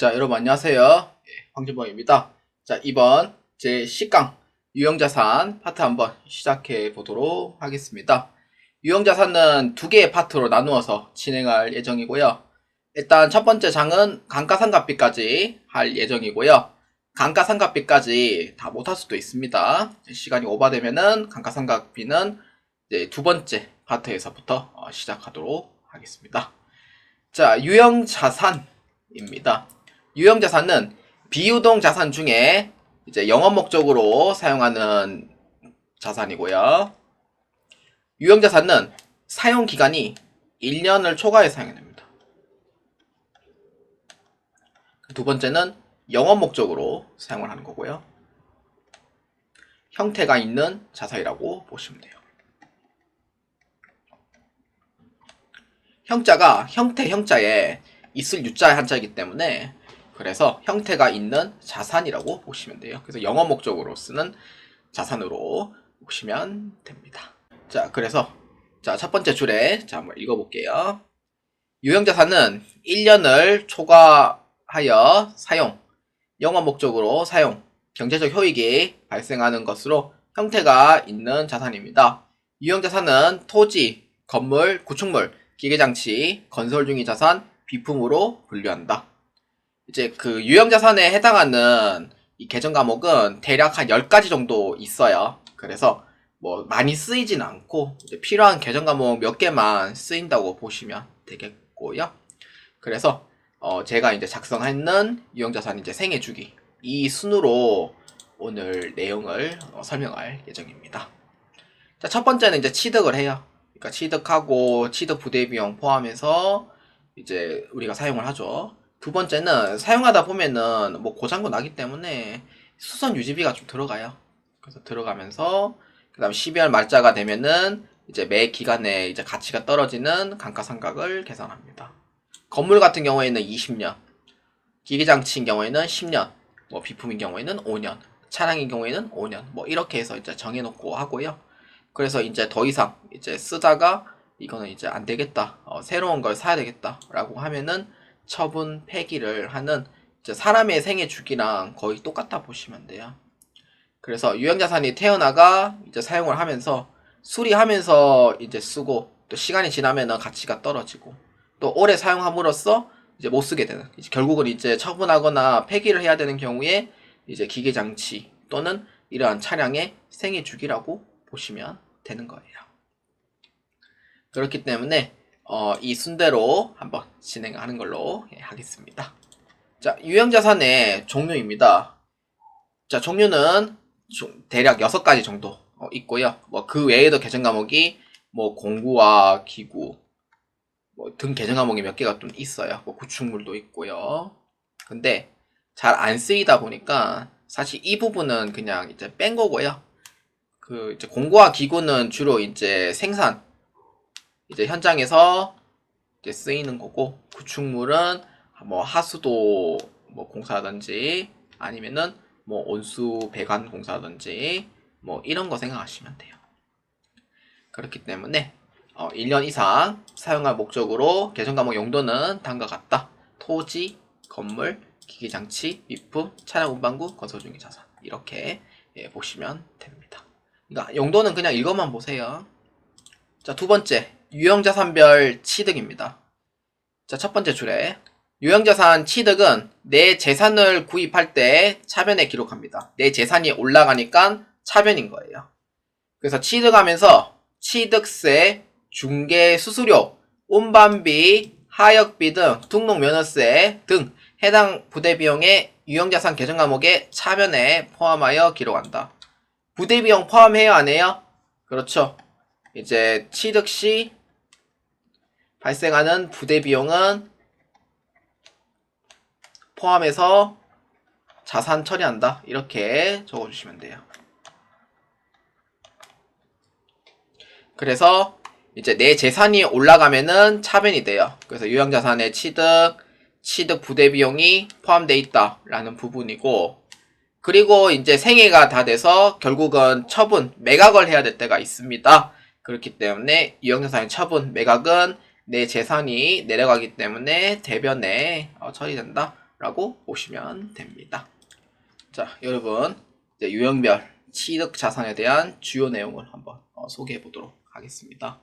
자, 여러분 안녕하세요. 황진범입니다. 자, 이번 제 10강 유형자산 파트 한번 시작해 보도록 하겠습니다. 유형자산은 두 개의 파트로 나누어서 진행할 예정이고요. 일단 첫 번째 장은 감가상각비까지 할 예정이고요. 감가상각비까지 다 못할 수도 있습니다. 시간이 오버되면은 감가상각비는 이제 두 번째 파트에서부터 시작하도록 하겠습니다. 자, 유형자산입니다. 유형자산은 비유동 자산 중에 이제 영업 목적으로 사용하는 자산이고요. 유형자산은 사용 기간이 1년을 초과해 사용해야 됩니다. 두 번째는 영업 목적으로 사용을 하는 거고요. 형태가 있는 자산이라고 보시면 돼요. 형자가 형자에 있을 유자의 한자이기 때문에 그래서 형태가 있는 자산이라고 보시면 돼요. 그래서 영업 목적으로 쓰는 자산으로 보시면 됩니다. 자, 그래서 첫 번째 줄에 한번 읽어볼게요. 유형자산은 1년을 초과하여 사용, 영업 목적으로 사용, 경제적 효익이 발생하는 것으로 형태가 있는 자산입니다. 유형자산은 토지, 건물, 구축물, 기계장치, 건설 중인 자산, 비품으로 분류한다. 이제 그 유형자산에 해당하는 이 개정 과목은 대략 한 10가지 정도 있어요. 그래서 뭐 많이 쓰이진 않고 이제 필요한 개정 과목 몇 개만 쓰인다고 보시면 되겠고요. 그래서 제가 이제 작성하는 유형자산 이제 생애주기 이 순으로 오늘 내용을 설명할 예정입니다. 자, 첫 번째는 이제 취득을 해요. 그러니까 취득하고 취득 부대 비용 포함해서 이제 우리가 사용을 하죠. 두 번째는 사용하다 보면은 뭐 고장도 나기 때문에 수선 유지비가 좀 들어가요. 그래서 들어가면서 그다음 12월 말자가 되면은 이제 매 기간에 이제 가치가 떨어지는 감가상각을 계산합니다. 건물 같은 경우에는 20년, 기계장치인 경우에는 10년, 뭐 비품인 경우에는 5년, 차량인 경우에는 5년, 뭐 이렇게 해서 이제 정해놓고 하고요. 그래서 이제 더 이상 이제 쓰다가 이거는 이제 안 되겠다, 새로운 걸 사야 되겠다라고 하면은 처분 폐기를 하는 이제 사람의 생애 주기랑 거의 똑같다 보시면 돼요. 그래서 유형자산이 태어나가 이제 사용을 하면서 수리하면서 이제 쓰고 또 시간이 지나면은 가치가 떨어지고 또 오래 사용함으로써 이제 못 쓰게 되는 이제 결국은 이제 처분하거나 폐기를 해야 되는 경우에 이제 기계장치 또는 이러한 차량의 생애 주기라고 보시면 되는 거예요. 그렇기 때문에 이 순대로 한번 진행하는 걸로 하겠습니다. 자, 유형자산의 종류입니다. 자, 종류는 대략 6가지 정도 있고요. 뭐 그 외에도 개정 과목이 뭐 공구와 기구 뭐 등 개정 과목이 몇 개가 좀 있어요. 뭐 구축물도 있고요. 근데 잘 안 쓰이다 보니까 사실 이 부분은 그냥 이제 뺀 거고요. 그 이제 공구와 기구는 주로 이제 생산 이제 현장에서 이제 쓰이는 거고, 구축물은 뭐 하수도 뭐 공사라든지 아니면은 뭐 온수 배관 공사라든지 뭐 이런 거 생각하시면 돼요. 그렇기 때문에 1년 이상 사용할 목적으로 개정 과목 용도는 다음과 같다. 토지, 건물, 기계장치, 비품, 차량 운반구, 건설 중인 자산 이렇게 보시면 됩니다. 그러니까 용도는 그냥 이것만 보세요. 자, 두 번째 유형자산별 취득입니다. 자, 첫 번째 줄에 유형자산 취득은 내 재산을 구입할 때 차변에 기록합니다. 내 재산이 올라가니까 차변인 거예요. 그래서 취득하면서 취득세, 중개 수수료, 운반비, 하역비 등 등록면허세 등 해당 부대비용의 유형자산 개정 과목의 차변에 포함하여 기록한다. 부대비용 포함해요, 안 해요? 그렇죠. 이제 취득 시 발생하는 부대비용은 포함해서 자산 처리한다. 이렇게 적어주시면 돼요. 그래서 이제 내 재산이 올라가면은 차변이 돼요. 그래서 유형자산의 취득 부대비용이 포함되어 있다라는 부분이고, 그리고 이제 생애가 다 돼서 결국은 처분, 매각을 해야 될 때가 있습니다. 그렇기 때문에 유형자산의 처분, 매각은 내 재산이 내려가기 때문에 대변에 처리된다 라고 보시면 됩니다. 자, 여러분 이제 유형별 취득 자산에 대한 주요 내용을 한번 소개해 보도록 하겠습니다.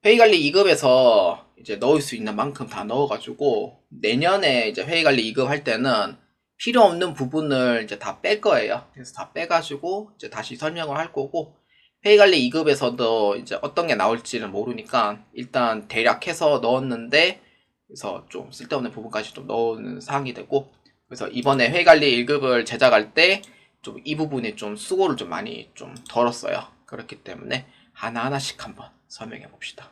회의관리 2급에서 이제 넣을 수 있는 만큼 다 넣어가지고 내년에 이제 회의관리 2급 할 때는 필요 없는 부분을 이제 다 뺄 거예요. 그래서 다 빼가지고 이제 다시 설명을 할 거고, 회의관리 2급에서도 이제 어떤 게 나올지는 모르니까 일단 대략 해서 넣었는데, 그래서 좀 쓸데없는 부분까지 좀 넣는 사항이 되고, 그래서 이번에 회의관리 1급을 제작할 때 좀 이 부분에 좀 수고를 좀 많이 좀 덜었어요. 그렇기 때문에 하나하나씩 한번 설명해 봅시다.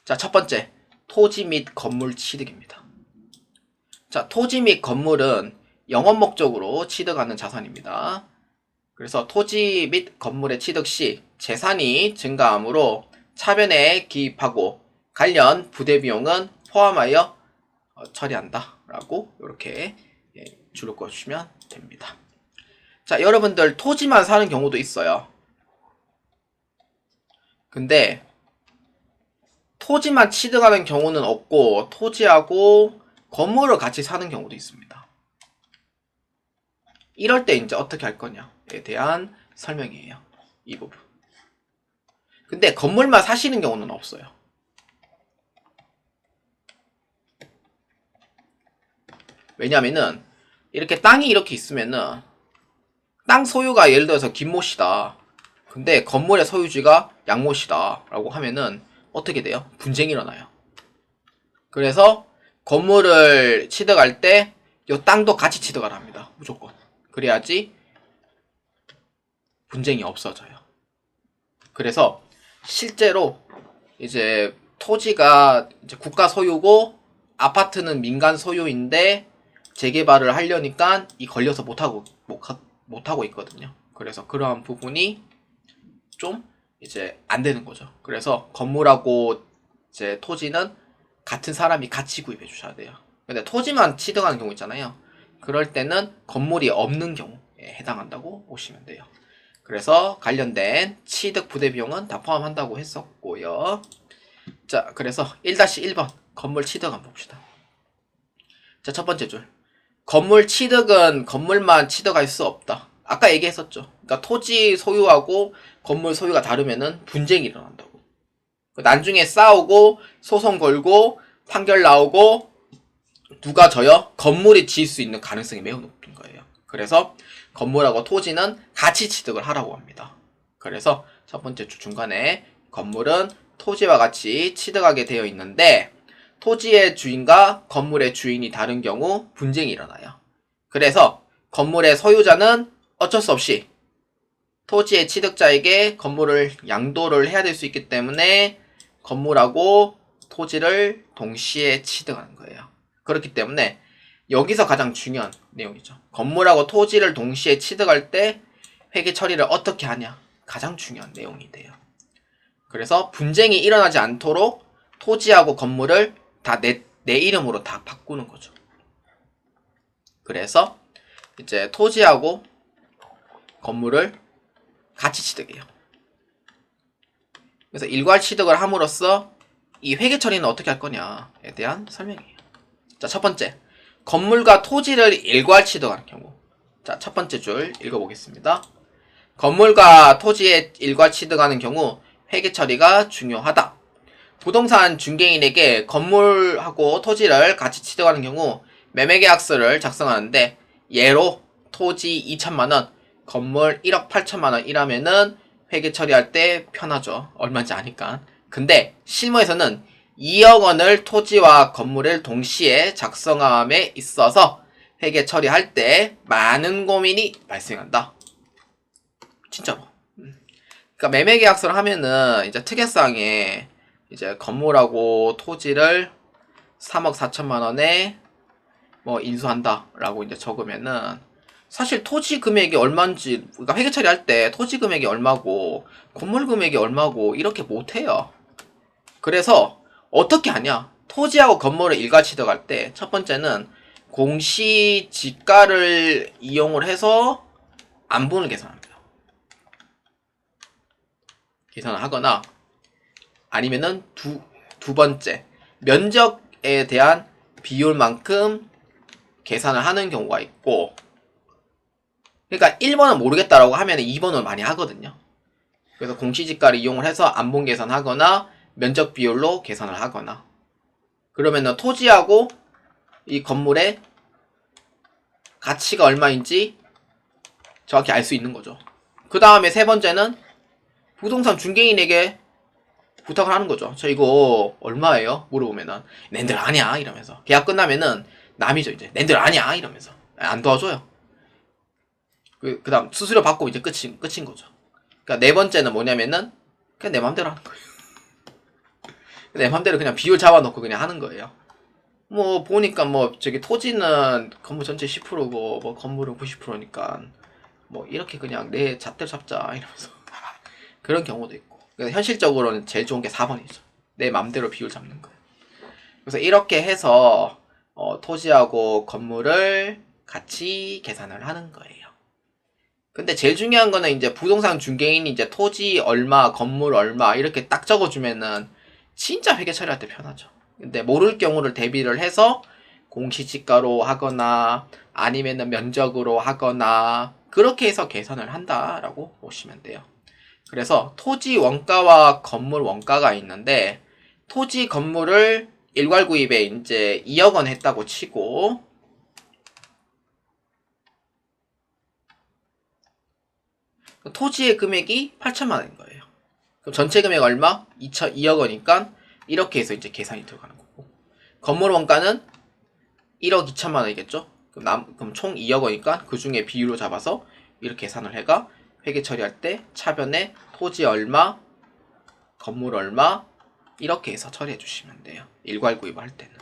자, 첫 번째, 토지 및 건물 취득입니다. 자, 토지 및 건물은 영업 목적으로 취득하는 자산입니다. 그래서 토지 및 건물의 취득 시 재산이 증가하므로 차변에 기입하고 관련 부대 비용은 포함하여 처리한다 라고 이렇게 줄을 꺼주시면 됩니다. 자, 여러분들 토지만 사는 경우도 있어요. 근데 토지만 취득하는 경우는 없고 토지하고 건물을 같이 사는 경우도 있습니다. 이럴 때 이제 어떻게 할 거냐에 대한 설명이에요. 이 부분. 근데 건물만 사시는 경우는 없어요. 왜냐면은 이렇게 땅이 이렇게 있으면은 땅 소유가 예를 들어서 김모씨다. 근데 건물의 소유주가 양모씨다 라고 하면은 어떻게 돼요? 분쟁이 일어나요. 그래서 건물을 취득할 때 이 땅도 같이 취득을 합니다. 무조건. 그래야지 분쟁이 없어져요. 그래서 실제로 이제 토지가 이제 국가 소유고 아파트는 민간 소유인데 재개발을 하려니까 이 걸려서 못하고 있거든요. 그래서 그러한 부분이 좀 이제 안 되는 거죠. 그래서 건물하고 이제 토지는 같은 사람이 같이 구입해 주셔야 돼요. 근데 토지만 취득하는 경우 있잖아요. 그럴 때는 건물이 없는 경우에 해당한다고 보시면 돼요. 그래서 관련된 취득 부대 비용은 다 포함한다고 했었고요. 자, 그래서 1-1번 건물 취득 한번 봅시다. 자, 첫 번째 줄. 건물 취득은 건물만 취득할 수 없다. 아까 얘기했었죠. 그러니까 토지 소유하고 건물 소유가 다르면은 분쟁이 일어난다고. 나중에 싸우고 소송 걸고 판결 나오고 누가 져요? 건물이 질 수 있는 가능성이 매우 높은 거예요. 그래서 건물하고 토지는 같이 취득을 하라고 합니다. 그래서 첫 번째 주 중간에 건물은 토지와 같이 취득하게 되어 있는데 토지의 주인과 건물의 주인이 다른 경우 분쟁이 일어나요. 그래서 건물의 소유자는 어쩔 수 없이 토지의 취득자에게 건물을 양도를 해야 될 수 있기 때문에 건물하고 토지를 동시에 취득하는 거예요. 그렇기 때문에 여기서 가장 중요한 내용이죠. 건물하고 토지를 동시에 취득할 때 회계 처리를 어떻게 하냐, 가장 중요한 내용이 돼요. 그래서 분쟁이 일어나지 않도록 토지하고 건물을 다 내 이름으로 다 바꾸는 거죠. 그래서 이제 토지하고 건물을 같이 취득해요. 그래서 일괄 취득을 함으로써 이 회계 처리는 어떻게 할 거냐에 대한 설명이에요. 자, 첫 번째, 건물과 토지를 일괄 취득하는 경우. 자, 첫 번째 줄 읽어보겠습니다. 건물과 토지에 일괄 취득하는 경우 회계 처리가 중요하다. 부동산 중개인에게 건물하고 토지를 같이 취득하는 경우 매매계약서를 작성하는데 예로 토지 2천만원, 건물 1억 8천만원 이라면은 회계 처리할 때 편하죠. 얼마인지 아니까. 근데 실무에서는 2억 원을 토지와 건물을 동시에 작성함에 있어서 회계 처리할 때 많은 고민이 발생한다. 진짜로. 그러니까 매매계약서를 하면은 이제 특약사항에 이제 건물하고 토지를 3억 4천만 원에 뭐 인수한다라고 이제 적으면은 사실 토지 금액이 얼마인지, 그러니까 회계 처리할 때 토지 금액이 얼마고 건물 금액이 얼마고 이렇게 못해요. 그래서 어떻게 하냐? 토지하고 건물을 일괄 취득할 때 첫 번째는 공시지가를 이용을 해서 안분을 계산합니다. 계산을 하거나 아니면은 두 번째 면적에 대한 비율만큼 계산을 하는 경우가 있고, 그러니까 1번은 모르겠다라고 하면 2번을 많이 하거든요. 그래서 공시지가를 이용을 해서 안본 계산하거나 면적 비율로 계산을 하거나, 그러면은 토지하고 이 건물의 가치가 얼마인지 정확히 알 수 있는 거죠. 그 다음에 세 번째는 부동산 중개인에게 부탁을 하는 거죠. 저 이거 얼마예요? 물어보면은 낸들 아냐 이러면서, 계약 끝나면은 남이죠. 이제 낸들 아냐 이러면서 안 도와줘요. 그 다음 수수료 받고 이제 끝인 거죠. 그러니까 네 번째는 뭐냐면은 그냥 내 맘대로 하는 거예요. 내 맘대로 그냥 비율 잡아놓고 그냥 하는 거예요. 뭐 보니까 뭐 저기 토지는 건물 전체 10%고 뭐 건물은 90%니까 뭐 이렇게 그냥 내 잣대로 잡자 이러면서 그런 경우도 있고. 그래서 현실적으로는 제일 좋은 게 4번이죠. 내 맘대로 비율 잡는 거예요. 그래서 이렇게 해서 토지하고 건물을 같이 계산을 하는 거예요. 근데 제일 중요한 거는 이제 부동산 중개인이 이제 토지 얼마, 건물 얼마 이렇게 딱 적어주면은 진짜 회계 처리할 때 편하죠. 근데 모를 경우를 대비를 해서 공시지가로 하거나 아니면은 면적으로 하거나 그렇게 해서 계산을 한다라고 보시면 돼요. 그래서 토지 원가와 건물 원가가 있는데, 토지 건물을 일괄 구입에 이제 2억 원 했다고 치고, 토지의 금액이 8천만 원인 거예요. 그럼 전체 금액 얼마? 2억 원이니까 이렇게 해서 이제 계산이 들어가는 거고, 건물 원가는 1억 2천만 원이겠죠? 그럼 총 2억 원이니까 그 중에 비율로 잡아서 이렇게 계산을 해가 회계 처리할 때 차변에 토지 얼마, 건물 얼마 이렇게 해서 처리해 주시면 돼요. 일괄 구입을 할 때는.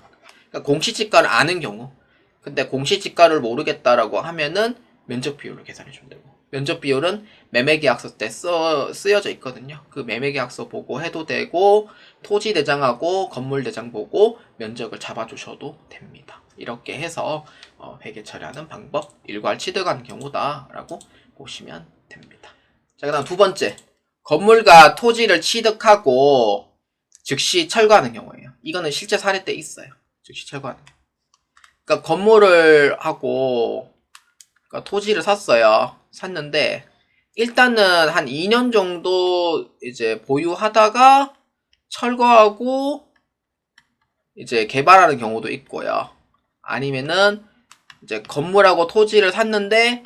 그러니까 공시지가를 아는 경우, 근데 공시지가를 모르겠다라고 하면은 면적 비율로 계산해 주면 되고, 면적 비율은 매매계약서 때 쓰여져 있거든요. 그 매매계약서 보고 해도 되고, 토지 대장하고 건물 대장 보고 면적을 잡아주셔도 됩니다. 이렇게 해서 회계 처리하는 방법, 일괄 취득한 경우다라고 보시면 됩니다. 자, 그 다음 두 번째, 건물과 토지를 취득하고 즉시 철거하는 경우예요. 이거는 실제 사례 때 있어요. 즉시 철거하는. 그러니까 건물을 하고, 그러니까 토지를 샀는데 일단은 한 2년 정도 이제 보유하다가 철거하고 이제 개발하는 경우도 있고요. 아니면은 이제 건물하고 토지를 샀는데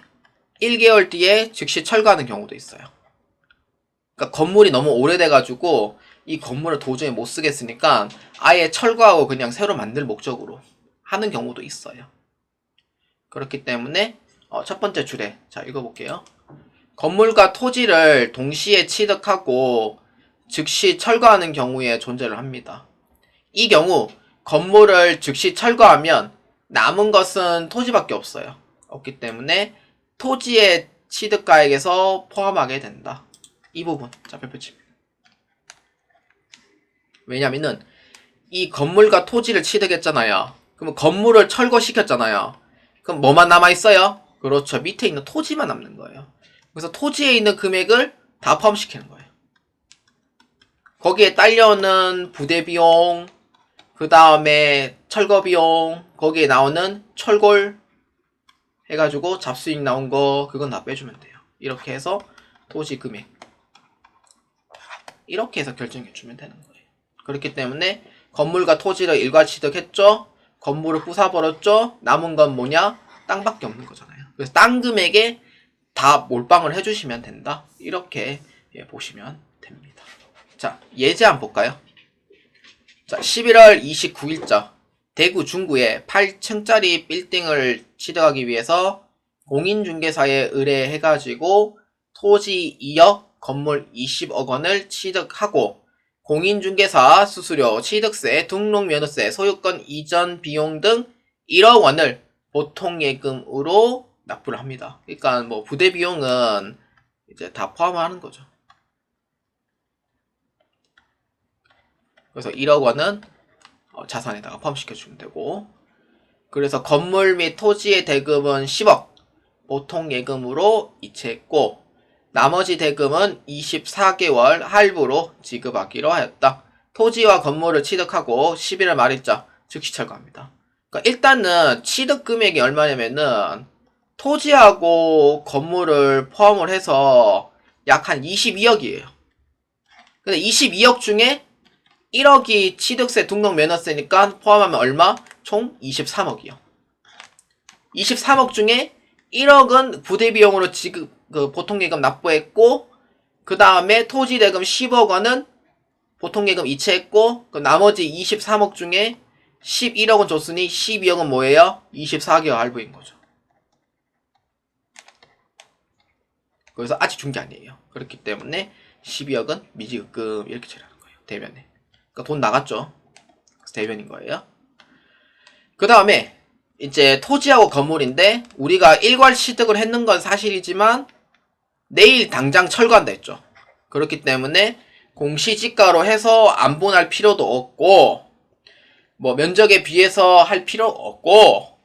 1개월 뒤에 즉시 철거하는 경우도 있어요. 그러니까 건물이 너무 오래돼가지고 이 건물을 도저히 못 쓰겠으니까 아예 철거하고 그냥 새로 만들 목적으로 하는 경우도 있어요. 그렇기 때문에 첫 번째 주례, 자 읽어볼게요. 건물과 토지를 동시에 취득하고 즉시 철거하는 경우에 존재를 합니다. 이 경우 건물을 즉시 철거하면 남은 것은 토지밖에 없어요. 없기 때문에 토지의 취득가액에서 포함하게 된다. 이 부분, 자 별표침. 왜냐면은 이 건물과 토지를 취득했잖아요. 그러면 건물을 철거시켰잖아요. 그럼 뭐만 남아있어요? 그렇죠. 밑에 있는 토지만 남는 거예요. 그래서 토지에 있는 금액을 다 포함시키는 거예요. 거기에 딸려오는 부대비용, 그 다음에 철거비용, 거기에 나오는 철골 해가지고 잡수익 나온 거 그건 다 빼주면 돼요. 이렇게 해서 토지 금액 이렇게 해서 결정해주면 되는 거예요. 그렇기 때문에 건물과 토지를 일괄 취득했죠. 건물을 부숴버렸죠. 남은 건 뭐냐? 땅밖에 없는 거잖아요. 그래서 땅 금액에 다 몰빵을 해주시면 된다. 이렇게 보시면 됩니다. 자, 예제 한번 볼까요? 자, 11월 29일자 대구 중구에 8층짜리 빌딩을 취득하기 위해서 공인중개사에 의뢰해가지고 토지 2억, 건물 20억 원을 취득하고 공인중개사 수수료, 취득세, 등록면허세, 소유권 이전 비용 등 1억 원을 보통예금으로 납부를 합니다. 그러니까 뭐 부대 비용은 이제 다 포함하는 거죠. 그래서 1억 원은 자산에다가 포함시켜주면 되고, 그래서 건물 및 토지의 대금은 10억 보통예금으로 이체했고, 나머지 대금은 24개월 할부로 지급하기로 하였다. 토지와 건물을 취득하고 11월 말일자 즉시 철거합니다. 그러니까 일단은 취득 금액이 얼마냐면은 토지하고 건물을 포함을 해서 약 한 22억이에요. 근데 22억 중에 1억이 취득세 등록 면허세니까 포함하면 얼마? 총 23억이요. 23억 중에 1억은 부대비용으로 지급, 보통예금 납부했고, 그 다음에 토지대금 10억 원은 보통예금 이체했고, 그 나머지 23억 중에 11억은 줬으니 12억은 뭐예요? 24개월 할부인 거죠. 그래서 아직 준 게 아니에요. 그렇기 때문에 12억은 미지급금 이렇게 처리하는 거예요. 대변에. 그러니까 돈 나갔죠. 그래서 대변인 거예요. 그 다음에 이제 토지하고 건물인데 우리가 일괄 취득을 했는 건 사실이지만 내일 당장 철거한다 했죠. 그렇기 때문에 공시지가로 해서 안분할 필요도 없고 뭐 면적에 비해서 할 필요 없고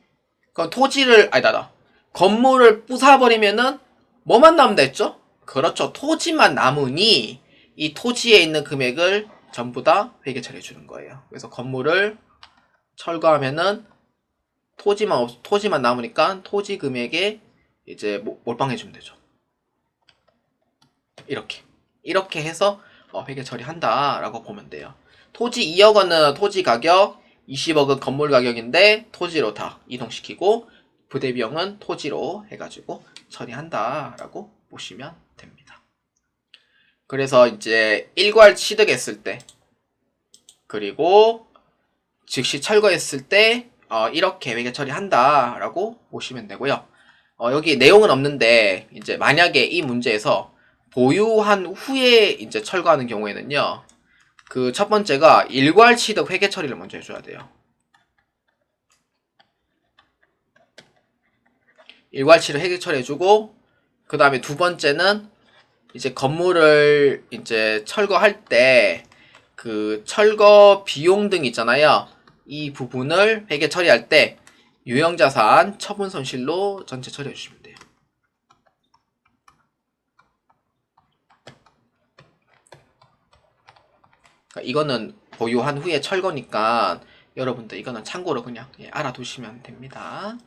그럼 토지를 아니다 건물을 부숴버리면은 뭐만 남는다 했죠? 그렇죠. 토지만 남으니 이 토지에 있는 금액을 전부 다 회계 처리해 주는 거예요. 그래서 건물을 철거하면은 토지만 남으니까 토지 금액에 이제 몰빵해 주면 되죠. 이렇게 해서 회계 처리한다라고 보면 돼요. 토지 2억 원은 토지 가격, 20억은 건물 가격인데 토지로 다 이동시키고 부대비용은 토지로 해가지고 처리한다라고 보시면 됩니다. 그래서 이제 일괄 취득했을 때 그리고 즉시 철거했을 때 이렇게 회계 처리한다라고 보시면 되고요. 여기 내용은 없는데 이제 만약에 이 문제에서 보유한 후에 이제 철거하는 경우에는요. 그 첫 번째가 일괄 취득 회계 처리를 먼저 해줘야 돼요. 일괄 취득 회계 처리해주고 그 다음에 두 번째는 이제 건물을 이제 철거할 때 그 철거 비용 등 있잖아요. 이 부분을 회계 처리할 때 유형자산 처분 손실로 전체 처리해 주시면 돼요. 그러니까 이거는 보유한 후에 철거니까 여러분들 이거는 참고로 그냥 알아두시면 됩니다.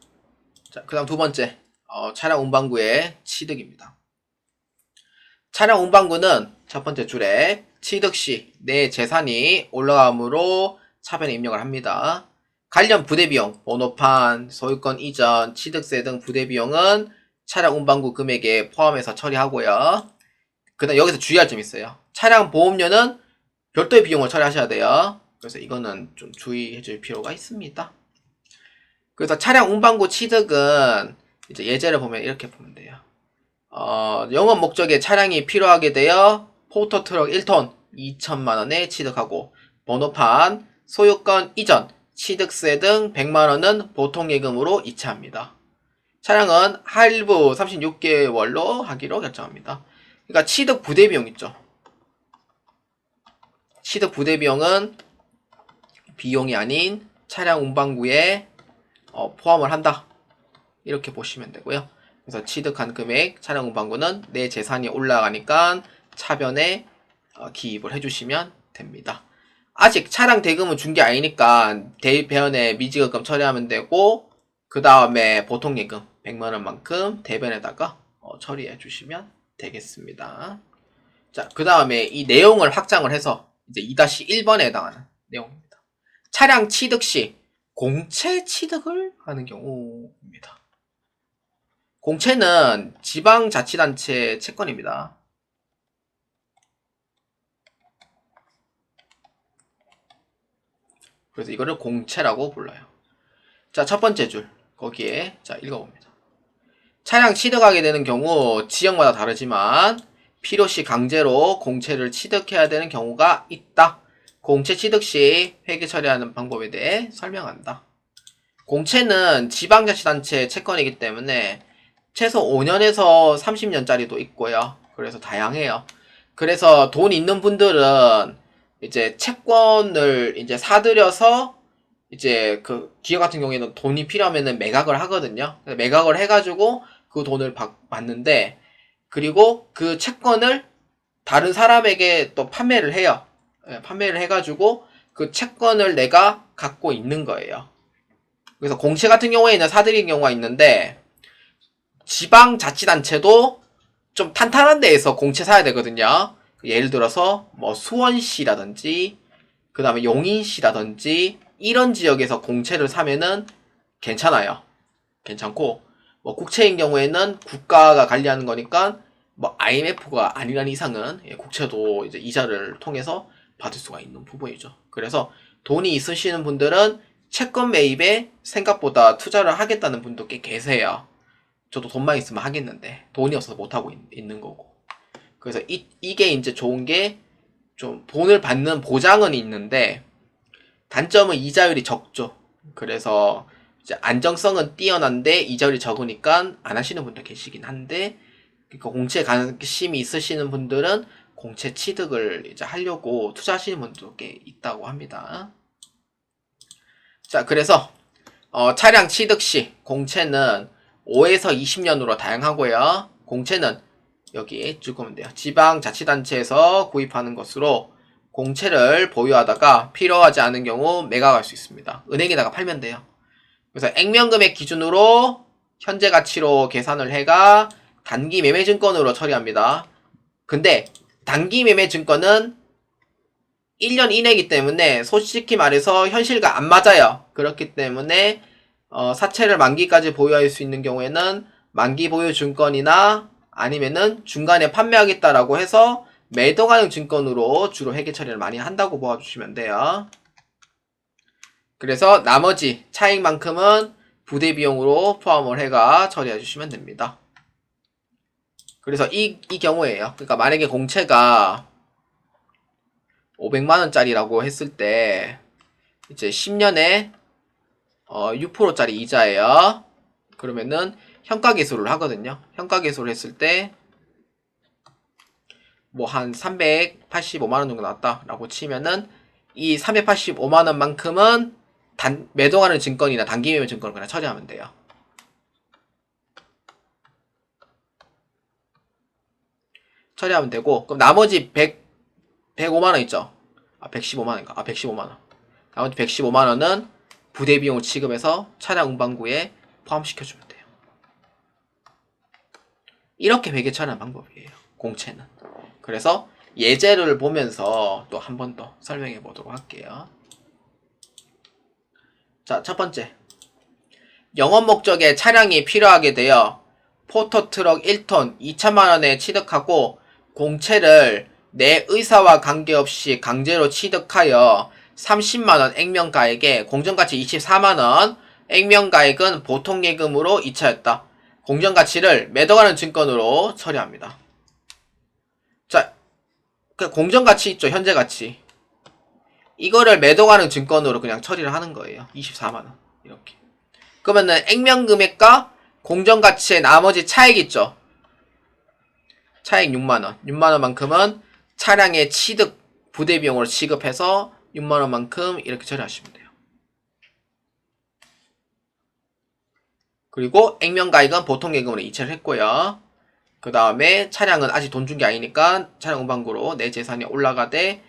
자, 그 다음 두 번째 차량 운반구의 취득입니다. 차량 운반구는 첫 번째 줄에 취득 시 내 재산이 올라감으로 차변에 입력을 합니다. 관련 부대비용, 번호판, 소유권 이전, 취득세 등 부대비용은 차량 운반구 금액에 포함해서 처리하고요. 그 다음 여기서 주의할 점이 있어요. 차량 보험료는 별도의 비용을 처리하셔야 돼요. 그래서 이거는 좀 주의해 줄 필요가 있습니다. 그래서 차량 운반구 취득은 이제 예제를 보면 이렇게 보면 돼요. 영업 목적의 차량이 필요하게 되어 포터트럭 1톤 2천만원에 취득하고 번호판, 소유권 이전, 취득세 등 100만원은 보통예금으로 이체합니다. 차량은 할부 36개월로 하기로 결정합니다. 그러니까 취득 부대비용 있죠. 취득 부대비용은 비용이 아닌 차량 운반구에 포함을 한다. 이렇게 보시면 되고요. 그래서 취득한 금액 차량 운반구는 내 재산이 올라가니까 차변에 기입을 해주시면 됩니다. 아직 차량 대금은 준 게 아니니까 대변에 미지급금 처리하면 되고 그 다음에 보통예금 100만원만큼 대변에다가 처리해 주시면 되겠습니다. 자, 그 다음에 이 내용을 확장을 해서 이제 2-1번에 해당하는 내용입니다. 차량 취득 시 공채 취득을 하는 경우입니다. 공채는 지방자치단체 채권입니다. 그래서 이거를 공채라고 불러요. 자, 첫 번째 줄 거기에 자 읽어봅니다. 차량 취득하게 되는 경우 지역마다 다르지만 필요시 강제로 공채를 취득해야 되는 경우가 있다. 공채 취득 시 회계 처리하는 방법에 대해 설명한다. 공채는 지방자치단체 채권이기 때문에 최소 5년에서 30년짜리도 있고요. 그래서 다양해요. 그래서 돈 있는 분들은 이제 채권을 이제 사들여서 이제 그 기업 같은 경우에는 돈이 필요하면은 매각을 하거든요. 매각을 해가지고 그 돈을 받는데 그리고 그 채권을 다른 사람에게 또 판매를 해요. 판매를 해가지고 그 채권을 내가 갖고 있는 거예요. 그래서 공채 같은 경우에는 사들인 경우가 있는데 지방자치단체도 좀 탄탄한 데에서 공채 사야 되거든요. 예를 들어서 뭐 수원시라든지 그 다음에 용인시라든지 이런 지역에서 공채를 사면은 괜찮아요. 괜찮고 뭐 국채인 경우에는 국가가 관리하는 거니까 뭐 IMF가 아니라는 이상은 국채도 이제 이자를 통해서 받을 수가 있는 부분이죠. 그래서 돈이 있으시는 분들은 채권 매입에 생각보다 투자를 하겠다는 분도 꽤 계세요. 저도 돈만 있으면 하겠는데 돈이 없어서 못하고 있는 거고. 그래서 이게 이제 좋은 게 좀 돈을 받는 보장은 있는데 단점은 이자율이 적죠. 그래서 이제 안정성은 뛰어난데 이자율이 적으니까 안 하시는 분도 계시긴 한데, 그러니까 공채에 관심이 있으시는 분들은 공채 취득을 이제 하려고 투자하시는 분도 꽤 있다고 합니다. 자, 그래서 차량 취득 시 공채는 5에서 20년으로 다양하고요. 공채는 여기 찍으면 돼요. 지방자치단체에서 구입하는 것으로 공채를 보유하다가 필요하지 않은 경우 매각할 수 있습니다. 은행에다가 팔면 돼요. 그래서 액면금액 기준으로 현재 가치로 계산을 해가 단기 매매 증권으로 처리합니다. 근데 단기 매매 증권은 1년 이내이기 때문에 솔직히 말해서 현실과 안 맞아요. 그렇기 때문에 사채를 만기까지 보유할 수 있는 경우에는 만기 보유 증권이나 아니면은 중간에 판매하겠다라고 해서 매도 가능 증권으로 주로 회계 처리를 많이 한다고 보아주시면 돼요. 그래서 나머지 차익만큼은 부대 비용으로 포함을 해가 처리해 주시면 됩니다. 그래서 이 경우에요. 그러니까 만약에 공채가 500만원짜리라고 했을 때 이제 10년에 6%짜리 이자예요. 그러면은 현가계수를 하거든요. 현가계수를 했을 때 뭐 한 385만원 정도 나왔다라고 치면은 이 385만원만큼은 매도하는 증권이나 단기 매매 증권을 그냥 처리하면 돼요. 처리하면 되고, 그럼 나머지 105만원 있죠? 115만원인가? 115만원. 나머지 115만원은 부대 비용을 지급해서 차량 운반구에 포함시켜주면 돼요. 이렇게 회계 처리하는 방법이에요. 공채는. 그래서 예제를 보면서 또 한 번 더 설명해 보도록 할게요. 자, 첫 번째. 영업 목적의 차량이 필요하게 되어 포터트럭 1톤 2천만원에 취득하고 공채를 내 의사와 관계없이 강제로 취득하여 30만원 액면가액에 공정가치 24만원, 액면가액은 보통예금으로 이차였다. 공정가치를 매도하는 증권으로 처리합니다. 자, 그 공정가치 있죠, 현재가치. 이거를 매도하는 증권으로 그냥 처리를 하는 거예요. 24만원. 이렇게. 그러면은 액면금액과 공정가치의 나머지 차익 있죠. 차익 6만원. 6만원만큼은 차량의 취득 부대비용으로 지급해서 6만원만큼 이렇게 처리하시면 돼요. 그리고 액면가액은 보통예금으로 이체를 했고요. 그 다음에 차량은 아직 돈 준 게 아니니까 차량 운반구로 내 재산이 올라가되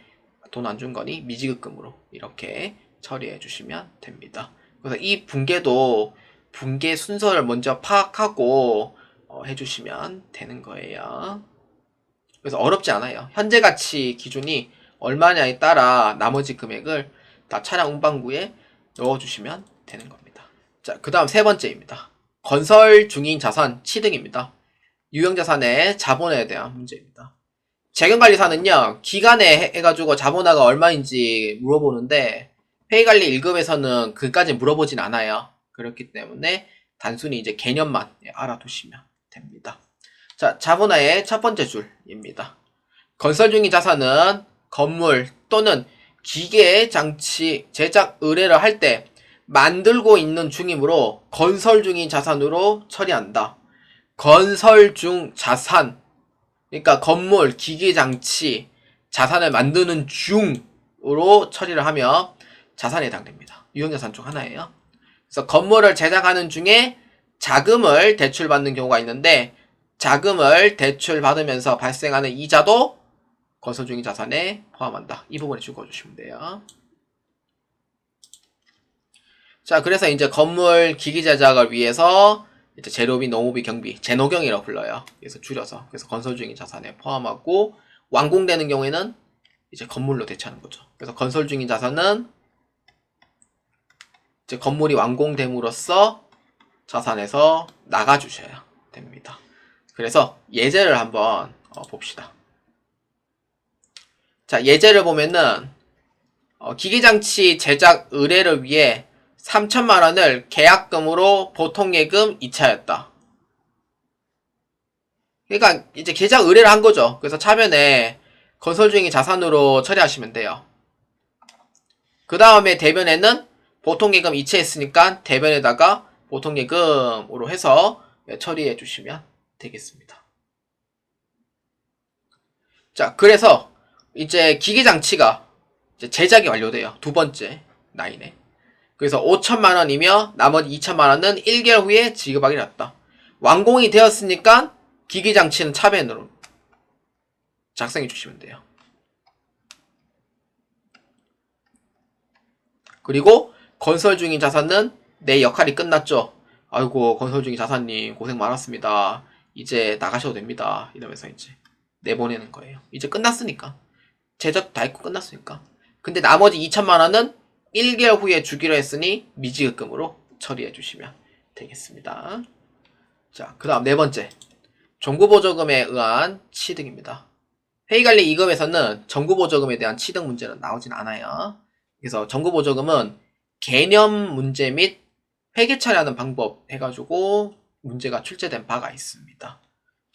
돈 안 준 거니 미지급금으로 이렇게 처리해 주시면 됩니다. 그래서 이 분계도 분계 순서를 먼저 파악하고 해주시면 되는 거예요. 그래서 어렵지 않아요. 현재 가치 기준이 얼마냐에 따라 나머지 금액을 다 차량 운반구에 넣어주시면 되는 겁니다. 자, 그 다음 세 번째입니다. 건설 중인 자산 취득입니다. 유형자산의 자본에 대한 문제입니다. 재경관리사는요, 기간에 해가지고 자본화가 얼마인지 물어보는데, 회의관리 1급에서는 그까지 물어보진 않아요. 그렇기 때문에 단순히 이제 개념만 알아두시면 됩니다. 자, 자본화의 첫 번째 줄입니다. 건설 중인 자산은 건물 또는 기계 장치 제작 의뢰를 할 때 만들고 있는 중이므로 건설 중인 자산으로 처리한다. 건설 중 자산, 그러니까 건물, 기계 장치, 자산을 만드는 중으로 처리를 하며 자산에 해당됩니다. 유형자산 중 하나예요. 그래서 건물을 제작하는 중에 자금을 대출받는 경우가 있는데 자금을 대출받으면서 발생하는 이자도 건설 중인 자산에 포함한다. 이 부분에 적어주시면 돼요. 자, 그래서 이제 건물 기기 제작을 위해서 이제 재료비, 농업비, 경비, 재노경이라고 불러요. 그래서 줄여서. 그래서 건설 중인 자산에 포함하고, 완공되는 경우에는 이제 건물로 대체하는 거죠. 그래서 건설 중인 자산은 이제 건물이 완공됨으로써 자산에서 나가주셔야 됩니다. 그래서 예제를 한번 봅시다. 자, 예제를 보면은 기기장치 제작 의뢰를 위해 3천만 원을 계약금으로 보통예금 이체하였다. 그러니까 이제 제작 의뢰를 한 거죠. 그래서 차변에 건설 중인 자산으로 처리하시면 돼요. 그 다음에 대변에는 보통예금 이체했으니까 대변에다가 보통예금으로 해서 처리해 주시면 되겠습니다. 자, 그래서 이제 기기장치가 이제 제작이 완료돼요. 두 번째 라인에. 그래서 5천만 원이며 나머지 2천만 원은 1개월 후에 지급하기로 했다. 완공이 되었으니까 기기장치는 차변으로 작성해 주시면 돼요. 그리고 건설 중인 자산은 내 역할이 끝났죠. 아이고, 건설 중인 자산님 고생 많았습니다. 이제 나가셔도 됩니다. 이러면서 이제 내보내는 거예요. 이제 끝났으니까. 제작 다 했고 끝났으니까. 근데 나머지 2천만 원은 1개월 후에 주기로 했으니 미지급금으로 처리해 주시면 되겠습니다. 자, 그 다음 네 번째. 정부보조금에 의한 취득입니다. 회의관리 2급에서는 정부보조금에 대한 취득 문제는 나오진 않아요. 그래서 정부보조금은 개념 문제 및 회계 처리하는 방법 해가지고 문제가 출제된 바가 있습니다.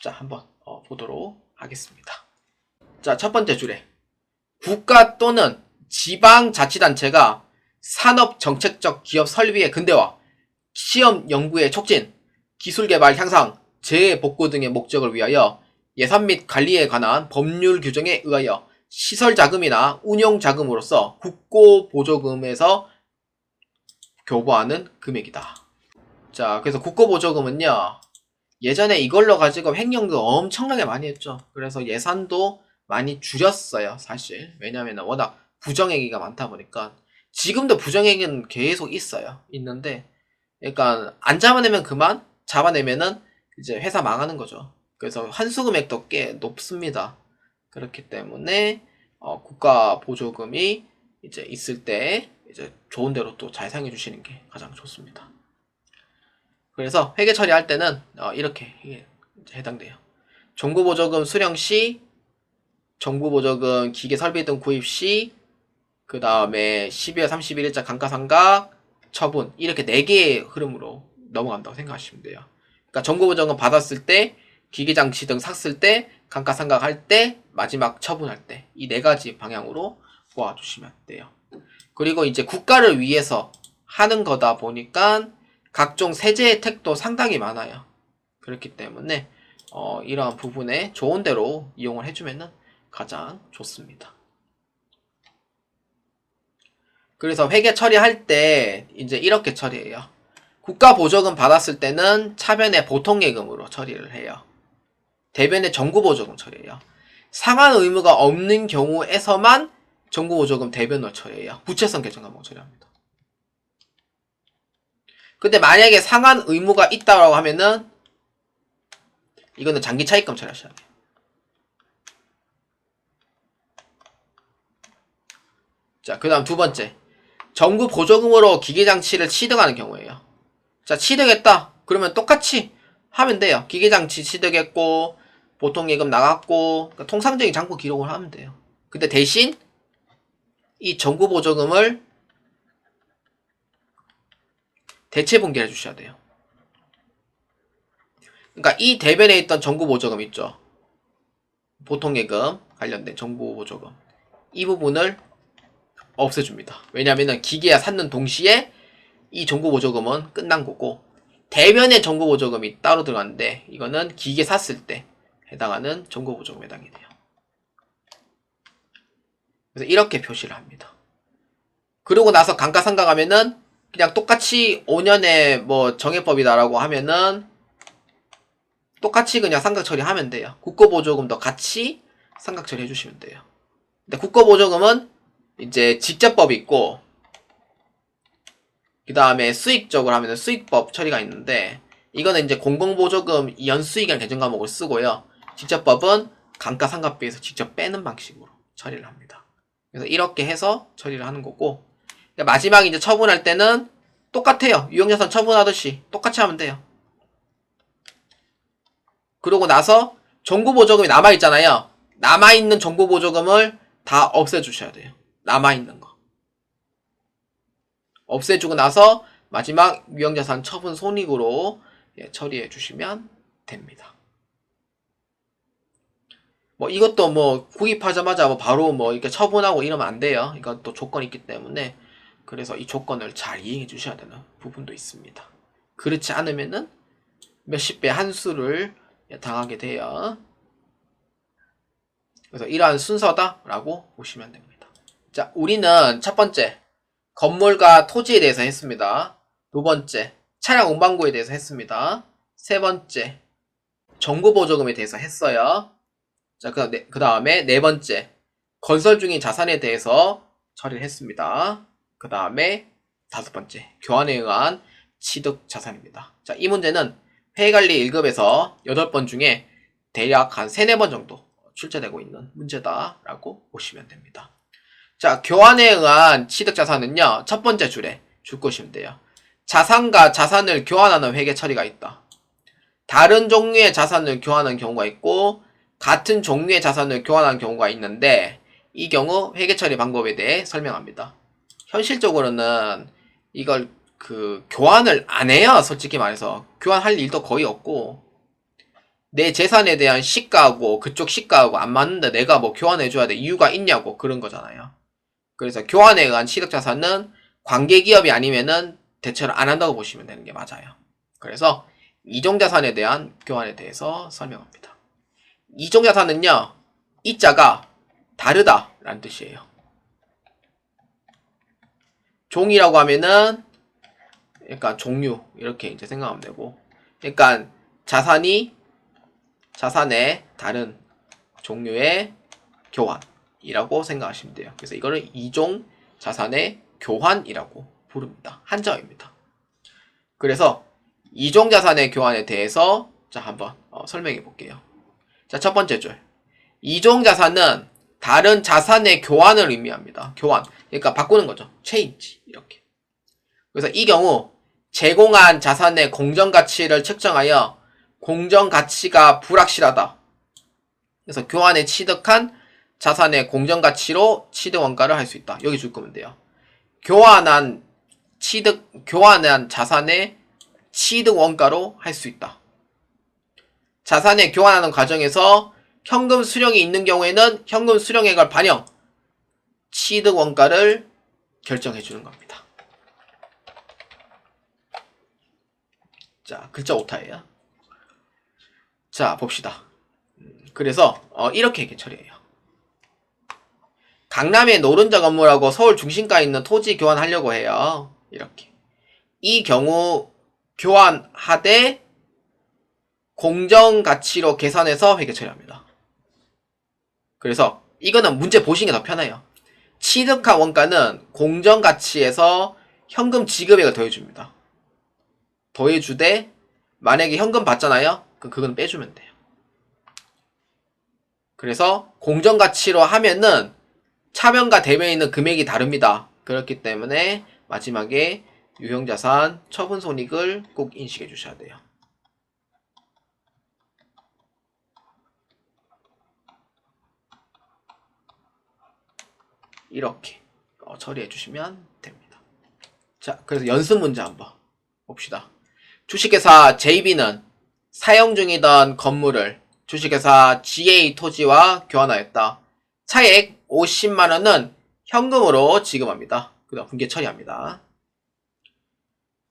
자, 한번 보도록 하겠습니다. 자, 첫 번째 주례. 국가 또는 지방자치단체가 산업정책적 기업 설비의 근대화, 시험 연구의 촉진, 기술개발 향상, 재복구 등의 목적을 위하여 예산 및 관리에 관한 법률 규정에 의하여 시설자금이나 운용자금으로서 국고보조금에서 교부하는 금액이다. 자, 그래서 국고보조금은요, 예전에 이걸로 가지고 횡령도 엄청나게 많이 했죠. 그래서 예산도 많이 줄였어요, 사실. 왜냐면 워낙 부정행위가 많다 보니까. 지금도 부정행위는 계속 있어요. 있는데, 그러니까 안 잡아내면 그만, 잡아내면은 이제 회사 망하는 거죠. 그래서 환수금액도 꽤 높습니다. 그렇기 때문에 국가 보조금이 이제 있을 때 이제 좋은 대로 또 잘 사용해 주시는 게 가장 좋습니다. 그래서 회계 처리할 때는 이렇게 해당돼요. 정부보조금 수령 시, 정부보조금 기계 설비 등 구입 시, 그 다음에 12월 31일자 감가상각 처분, 이렇게 4개의 흐름으로 넘어간다고 생각하시면 돼요. 그러니까 정부보조금 받았을 때, 기기장치 등 샀을 때, 감가상각 할 때, 마지막 처분할 때, 이 4가지 방향으로 보아주시면 돼요. 그리고 이제 국가를 위해서 하는 거다 보니까 각종 세제 혜택도 상당히 많아요. 그렇기 때문에 이러한 부분에 좋은 대로 이용을 해주면 가장 좋습니다. 그래서 회계 처리할 때 이제 이렇게 처리해요. 국가 보조금 받았을 때는 차변에 보통예금으로 처리를 해요. 대변에 정부보조금 처리해요. 상환 의무가 없는 경우에서만 정부보조금 대변으로 처리해요. 부채성 계정 과목 처리합니다. 근데 만약에 상환 의무가 있다고 하면은 이거는 장기 차입금 처리하셔야 돼요. 자, 그 다음 두 번째. 정부 보조금으로 기계장치를 취득하는 경우예요. 자, 취득했다. 그러면 똑같이 하면 돼요. 기계장치 취득했고, 보통예금 나갔고, 그러니까 통상적인 잔고 기록을 하면 돼요. 근데 대신 이 정부 보조금을 대체 분기해 주셔야 돼요. 그러니까 이 대변에 있던 정부 보조금 있죠. 보통예금 관련된 정부 보조금. 이 부분을 없애줍니다. 왜냐면은 기계야 샀는 동시에 이 정부 보조금은 끝난 거고, 대변에 정부 보조금이 따로 들어갔는데 이거는 기계 샀을 때 해당하는 정부 보조금에 해당이 돼요. 그래서 이렇게 표시를 합니다. 그러고 나서 감가상각하면은 그냥 똑같이 5년에 뭐 정해법이다라고 하면은 똑같이 그냥 상각 처리하면 돼요. 국고보조금도 같이 상각 처리해 주시면 돼요. 근데 국고보조금은 이제 직접법이 있고, 그 다음에 수익적으로 하면은 수익법 처리가 있는데, 이거는 이제 공공보조금 연수익이라는 개정 과목을 쓰고요. 직접법은 감가상각비에서 직접 빼는 방식으로 처리를 합니다. 그래서 이렇게 해서 처리를 하는 거고, 마지막에 이제 처분할 때는 똑같아요. 유형자산 처분하듯이 똑같이 하면 돼요. 그러고 나서 정부보조금이 남아있잖아요. 남아있는 정부보조금을 다 없애주셔야 돼요. 남아있는 거. 없애주고 나서 마지막 유형자산 처분 손익으로 처리해 주시면 됩니다. 뭐 이것도 뭐 구입하자마자 뭐 바로 뭐 이렇게 처분하고 이러면 안 돼요. 이건 또 조건이 있기 때문에, 그래서 이 조건을 잘 이행해 주셔야 되는 부분도 있습니다. 그렇지 않으면은 몇십 배 한수를 당하게 돼요. 그래서 이러한 순서다라고 보시면 됩니다. 자, 우리는 첫 번째 건물과 토지에 대해서 했습니다. 두 번째 차량 운반구에 대해서 했습니다. 세 번째 정부보조금에 대해서 했어요. 자, 그 다음에 네 번째 건설 중인 자산에 대해서 처리를 했습니다. 그 다음에 다섯 번째 교환에 의한 취득 자산입니다. 자, 이 문제는 회계관리 1급에서 8번 중에 대략 한 3, 4번 정도 출제되고 있는 문제다라고 보시면 됩니다. 자, 교환에 의한 취득 자산은요, 첫 번째 줄에 줄 것이면 돼요. 자산과 자산을 교환하는 회계 처리가 있다. 다른 종류의 자산을 교환하는 경우가 있고, 같은 종류의 자산을 교환하는 경우가 있는데, 이 경우 회계 처리 방법에 대해 설명합니다. 현실적으로는 이걸 교환을 안 해요. 솔직히 말해서 교환할 일도 거의 없고, 내 재산에 대한 시가하고 그쪽 시가하고 안 맞는데 내가 뭐 교환해줘야 돼 이유가 있냐고, 그런 거잖아요. 그래서 교환에 의한 취득자산은 관계기업이 아니면은 대체로 안 한다고 보시면 되는 게 맞아요. 그래서 이종자산에 대한 교환에 대해서 설명합니다. 이종자산은요, 이자가 다르다 라는 뜻이에요. 종이라고 하면은 그러니까 종류 이렇게 이제 생각하면 되고, 그러니까 자산의 다른 종류의 교환이라고 생각하시면 돼요. 그래서 이거를 이종 자산의 교환이라고 부릅니다. 한자어입니다. 그래서 이종 자산의 교환에 대해서 자 한번 설명해 볼게요. 자, 첫 번째 줄. 이종 자산은 다른 자산의 교환을 의미합니다. 교환. 그러니까 바꾸는 거죠. 체인지 이렇게. 그래서 이 경우 제공한 자산의 공정가치를 측정하여 공정가치가 불확실하다. 그래서 교환에 취득한 자산의 공정가치로 취득원가를 할 수 있다. 여기 줄 거면 돼요. 교환한 자산의 취득원가로 할 수 있다. 자산에 교환하는 과정에서 현금 수령이 있는 경우에는 현금 수령액을 반영, 취득원가를 결정해 주는 겁니다. 자, 글자 오타예요. 자, 봅시다. 그래서 이렇게 처리해요. 강남의 노른자 건물하고 서울 중심가에 있는 토지 교환하려고 해요. 이렇게. 이 경우 교환하되 공정가치로 계산해서 회계 처리합니다. 그래서 이거는 문제 보시는 게 더 편해요. 취득한 원가는 공정가치에서 현금 지급액을 더해줍니다. 더해주되 만약에 현금 받잖아요? 그럼 그건 빼주면 돼요. 그래서 공정가치로 하면은 차변과 대변에 있는 금액이 다릅니다. 그렇기 때문에 마지막에 유형자산 처분손익을 꼭 인식해 주셔야 돼요. 이렇게 처리해 주시면 됩니다. 자, 그래서 연습 문제 한번 봅시다. 주식회사 JB는 사용 중이던 건물을 주식회사 GA 토지와 교환하였다. 차액 50만원은 현금으로 지급합니다. 그 다음 분계 처리합니다.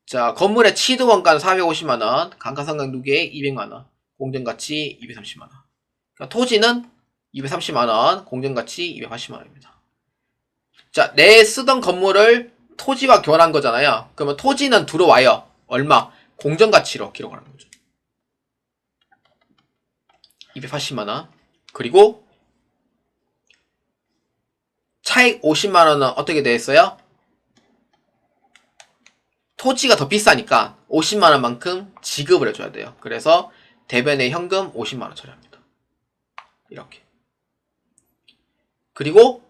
자, 건물의 취득원가는 450만원, 감가상각 누계 200만원, 공정가치 230만원. 그러니까 토지는 230만원, 공정가치 280만원입니다. 자, 내 쓰던 건물을 토지와 교환한 거잖아요. 그러면 토지는 들어와요. 얼마? 공정가치로 기록하는 거죠. 280만원. 그리고 차익 50만원은 어떻게 되어 있어요? 토지가 더 비싸니까 50만원만큼 지급을 해줘야 돼요. 그래서 대변에 현금 50만원 처리합니다. 이렇게. 그리고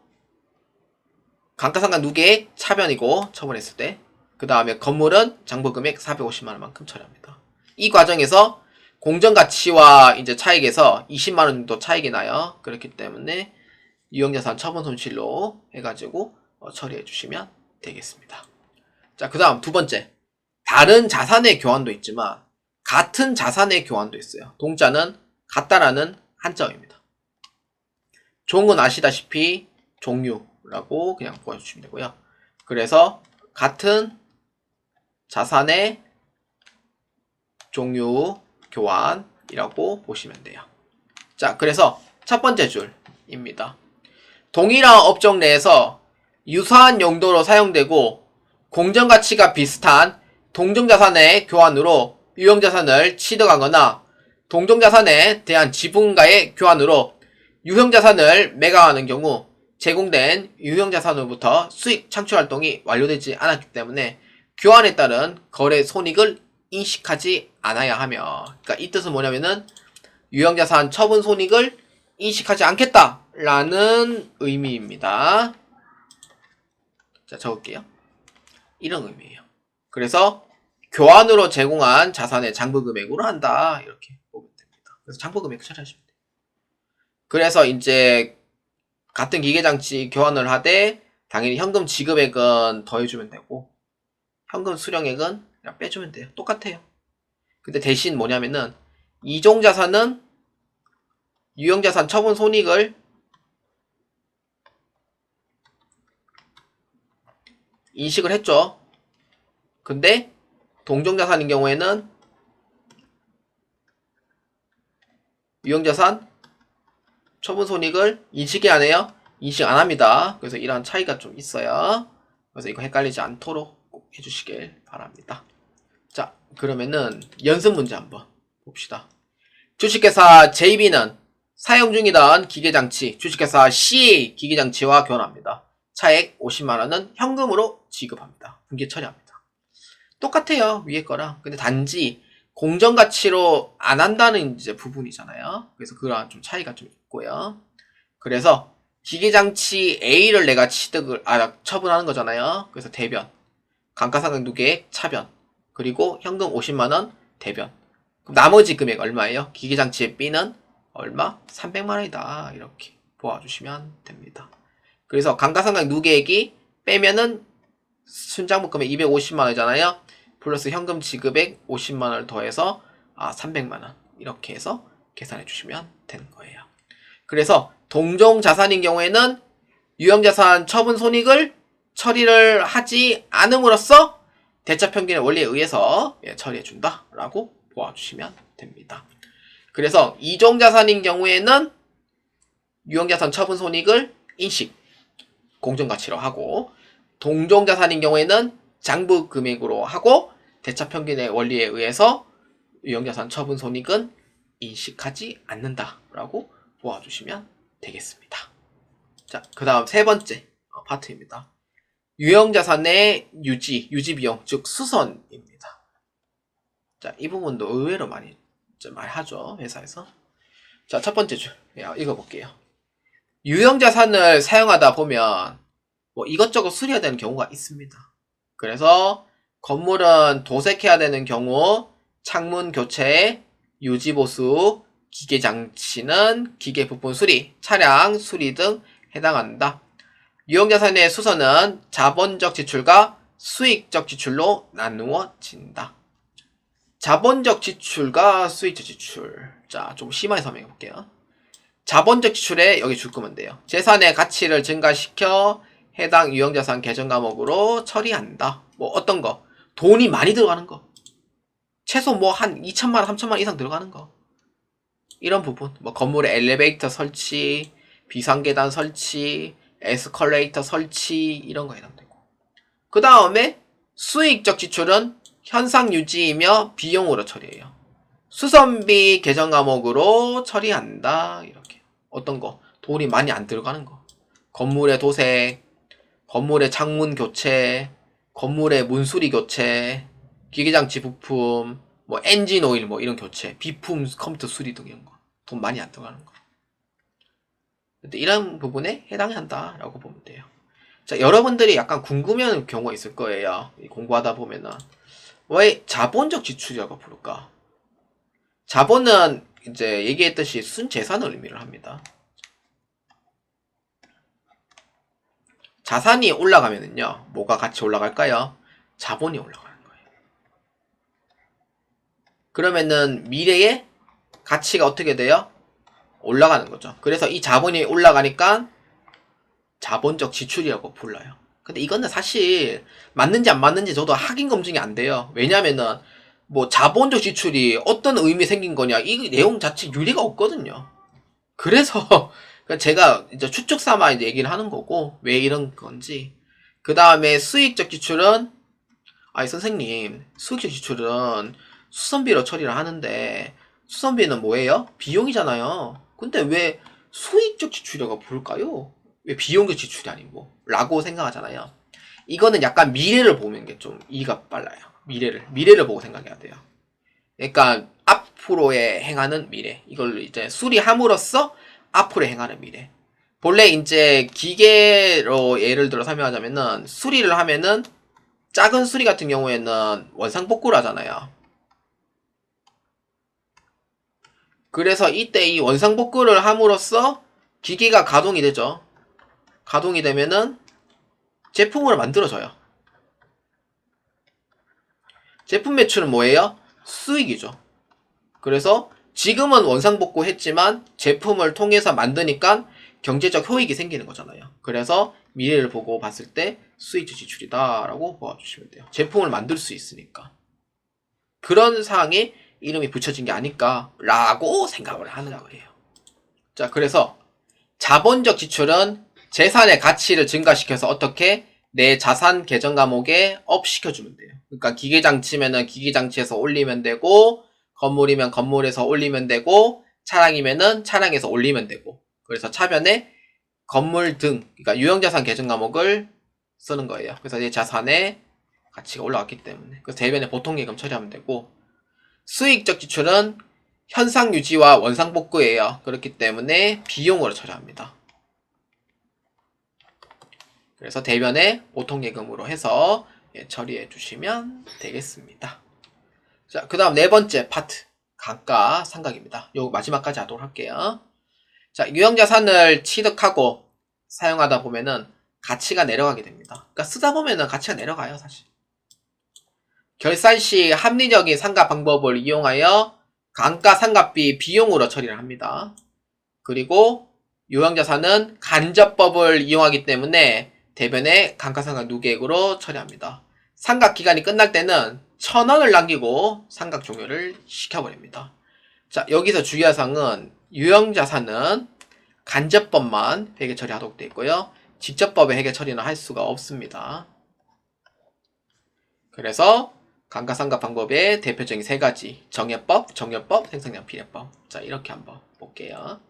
감가상각 누계액 차변이고 처분했을 때, 그 다음에 건물은 장부금액 450만원만큼 처리합니다. 이 과정에서 공정가치와 이제 차익에서 20만원 정도 차익이 나요. 그렇기 때문에 유형자산 처분 손실로 해가지고 처리해 주시면 되겠습니다. 자, 그 다음 두 번째. 다른 자산의 교환도 있지만 같은 자산의 교환도 있어요. 동자는 같다라는 한자어입니다. 종은 아시다시피 종류라고 그냥 보여주시면 되고요. 그래서 같은 자산의 종류 교환이라고 보시면 돼요. 자, 그래서 첫 번째 줄입니다. 동일한 업종 내에서 유사한 용도로 사용되고 공정가치가 비슷한 동종자산의 교환으로 유형자산을 취득하거나 동종자산에 대한 지분가의 교환으로 유형자산을 매각하는 경우 제공된 유형자산으로부터 수익 창출 활동이 완료되지 않았기 때문에 교환에 따른 거래 손익을 인식하지 않아야 하며, 그러니까 이 뜻은 뭐냐면은 유형자산 처분 손익을 인식하지 않겠다라는 의미입니다. 자, 적을게요. 이런 의미예요. 그래서 교환으로 제공한 자산의 장부금액으로 한다, 이렇게 보면 됩니다. 그래서 장부금액 처리하시면 돼요. 그래서 이제 같은 기계장치 교환을 하되 당연히 현금 지급액은 더해주면 되고 현금 수령액은 그냥 빼주면 돼요. 똑같아요. 근데 대신 뭐냐면은 이종자산은 유형자산 처분 손익을 인식을 했죠. 근데 동종자산인 경우에는 유형자산 처분 손익을 인식이 안 해요. 인식 안 합니다. 그래서 이러한 차이가 좀 있어요. 그래서 이거 헷갈리지 않도록 꼭 해주시길 바랍니다. 자, 그러면은 연습 문제 한번 봅시다. 주식회사 JB는 사용 중이던 기계장치 주식회사 C의 기계장치와 교환합니다. 차액 50만원은 현금으로 지급합니다. 분기 처리합니다. 똑같아요, 위에 거랑. 근데 단지 공정가치로 안 한다는 이제 부분이잖아요. 그래서 그런 좀 차이가 좀 있고요. 그래서 기계장치 A를 내가 처분하는 거잖아요. 그래서 대변, 감가상각 누계액 차변, 그리고 현금 50만원 대변. 그럼 나머지 금액 얼마예요? 기계장치의 B는 얼마? 300만원이다. 이렇게 보아주시면 됩니다. 그래서 감가상각 누계액이 빼면은 순장부금액 250만원이잖아요. 플러스 현금 지급액 50만원을 더해서 300만원 이렇게 해서 계산해 주시면 되는 거예요. 그래서 동종자산인 경우에는 유형자산 처분 손익을 처리를 하지 않음으로써 대차평균의 원리에 의해서 처리해 준다 라고 보아주시면 됩니다. 그래서 이종자산인 경우에는 유형자산 처분 손익을 인식, 공정가치로 하고, 동종자산인 경우에는 장부 금액으로 하고 대차평균의 원리에 의해서 유형자산 처분 손익은 인식하지 않는다라고 보아주시면 되겠습니다. 자, 그 다음 세 번째 파트입니다. 유형자산의 유지비용, 즉 수선입니다. 자, 이 부분도 의외로 많이 하죠, 회사에서. 자, 첫 번째 줄 읽어볼게요. 유형자산을 사용하다 보면 뭐 이것저것 수리해야 되는 경우가 있습니다. 그래서 건물은 도색해야 되는 경우 창문 교체, 유지보수, 기계장치는 기계 부품 수리, 차량 수리 등 해당한다. 유형자산의 수선은 자본적 지출과 수익적 지출로 나누어진다. 자본적 지출과 수익적 지출. 자, 좀 심하게 설명해 볼게요. 자본적 지출에 여기 줄 거면 돼요. 재산의 가치를 증가시켜 해당 유형자산 계정 과목으로 처리한다. 뭐 어떤 거? 돈이 많이 들어가는 거. 최소 뭐 한 2천만원, 3천만원 이상 들어가는 거. 이런 부분. 뭐 건물에 엘리베이터 설치, 비상계단 설치, 에스컬레이터 설치 이런 거 해당되고. 그 다음에 수익적 지출은 현상 유지이며 비용으로 처리해요. 수선비 계정 과목으로 처리한다. 이렇게. 어떤 거? 돈이 많이 안 들어가는 거. 건물의 도색, 건물의 창문 교체, 건물의 문수리 교체, 기계장치 부품, 뭐 엔진 오일 뭐 이런 교체, 비품 컴퓨터 수리 등 이런 거. 돈 많이 안 들어가는 거. 근데 이런 부분에 해당이 한다라고 보면 돼요. 자, 여러분들이 약간 궁금해하는 경우가 있을 거예요. 공부하다 보면은 왜 자본적 지출이라고 부를까? 자본은 이제 얘기했듯이 순재산을 의미를 합니다. 자산이 올라가면은요, 뭐가 같이 올라갈까요? 자본이 올라가는 거예요. 그러면은 미래의 가치가 어떻게 돼요? 올라가는 거죠. 그래서 이 자본이 올라가니까 자본적 지출이라고 불러요. 근데 이거는 사실 맞는지 안 맞는지 저도 확인 검증이 안 돼요. 왜냐면은 뭐 자본적 지출이 어떤 의미 생긴 거냐 이 내용 자체 유리가 없거든요. 그래서 제가 이제 추측 삼아 이제 얘기를 하는 거고 왜 이런 건지. 그 다음에 수익적 지출은 아니 선생님 수익적 지출은 수선비로 처리를 하는데 수선비는 뭐예요? 비용이잖아요. 근데 왜 수익적 지출이라고 부를까요? 왜 비용적 지출이 아니고 라고 생각하잖아요. 이거는 약간 미래를 보는 게 좀 이해가 빨라요. 미래를 보고 생각해야 돼요. 그러니까 앞으로의 행하는 미래 이걸 이제 수리함으로써 앞으로 행하는 미래. 본래 이제 기계로 예를 들어 설명하자면은 수리를 하면은 작은 수리 같은 경우에는 원상복구를 하잖아요. 그래서 이때 이 원상복구를 함으로써 기계가 가동이 되죠. 가동이 되면은 제품을 만들어줘요. 제품 매출은 뭐예요? 수익이죠. 그래서 지금은 원상복구 했지만 제품을 통해서 만드니까 경제적 효익이 생기는 거잖아요. 그래서 미래를 보고 봤을 때 수익적 지출이다 라고 보아주시면 돼요. 제품을 만들 수 있으니까. 그런 사항에 이름이 붙여진 게 아닐까 라고 생각을 하는 거예요. 자, 그래서 자본적 지출은 재산의 가치를 증가시켜서 어떻게 내 자산 계정 과목에 업 시켜주면 돼요. 그러니까 기계장치면은 기계장치에서 올리면 되고 건물이면 건물에서 올리면 되고 차량이면은 차량에서 올리면 되고 그래서 차변에 건물 등 그러니까 유형자산 계정 과목을 쓰는 거예요. 그래서 내 자산의 가치가 올라왔기 때문에 그래서 대변에 보통예금 처리하면 되고 수익적 지출은 현상 유지와 원상복구예요. 그렇기 때문에 비용으로 처리합니다. 그래서 대변에 보통예금으로 해서 처리해 주시면 되겠습니다. 자, 그 다음 네 번째 파트 감가상각입니다. 요 마지막까지 하도록 할게요. 자, 유형자산을 취득하고 사용하다 보면은 가치가 내려가게 됩니다. 그러니까 쓰다 보면은 가치가 내려가요, 사실. 결산 시 합리적인 상각 방법을 이용하여 감가상각비 비용으로 처리를 합니다. 그리고 유형자산은 간접법을 이용하기 때문에 대변에 감가상각 누계액으로 처리합니다. 상각 기간이 끝날 때는 1,000원을 남기고 상각 종료를 시켜버립니다. 자, 여기서 주의할 사항은 유형자산은 간접법만 회계 처리하도록 되어 있고요. 직접법의 회계 처리는 할 수가 없습니다. 그래서 감가상각 방법의 대표적인 세 가지 정예법, 정려법, 생산량 비례법. 자, 이렇게 한번 볼게요.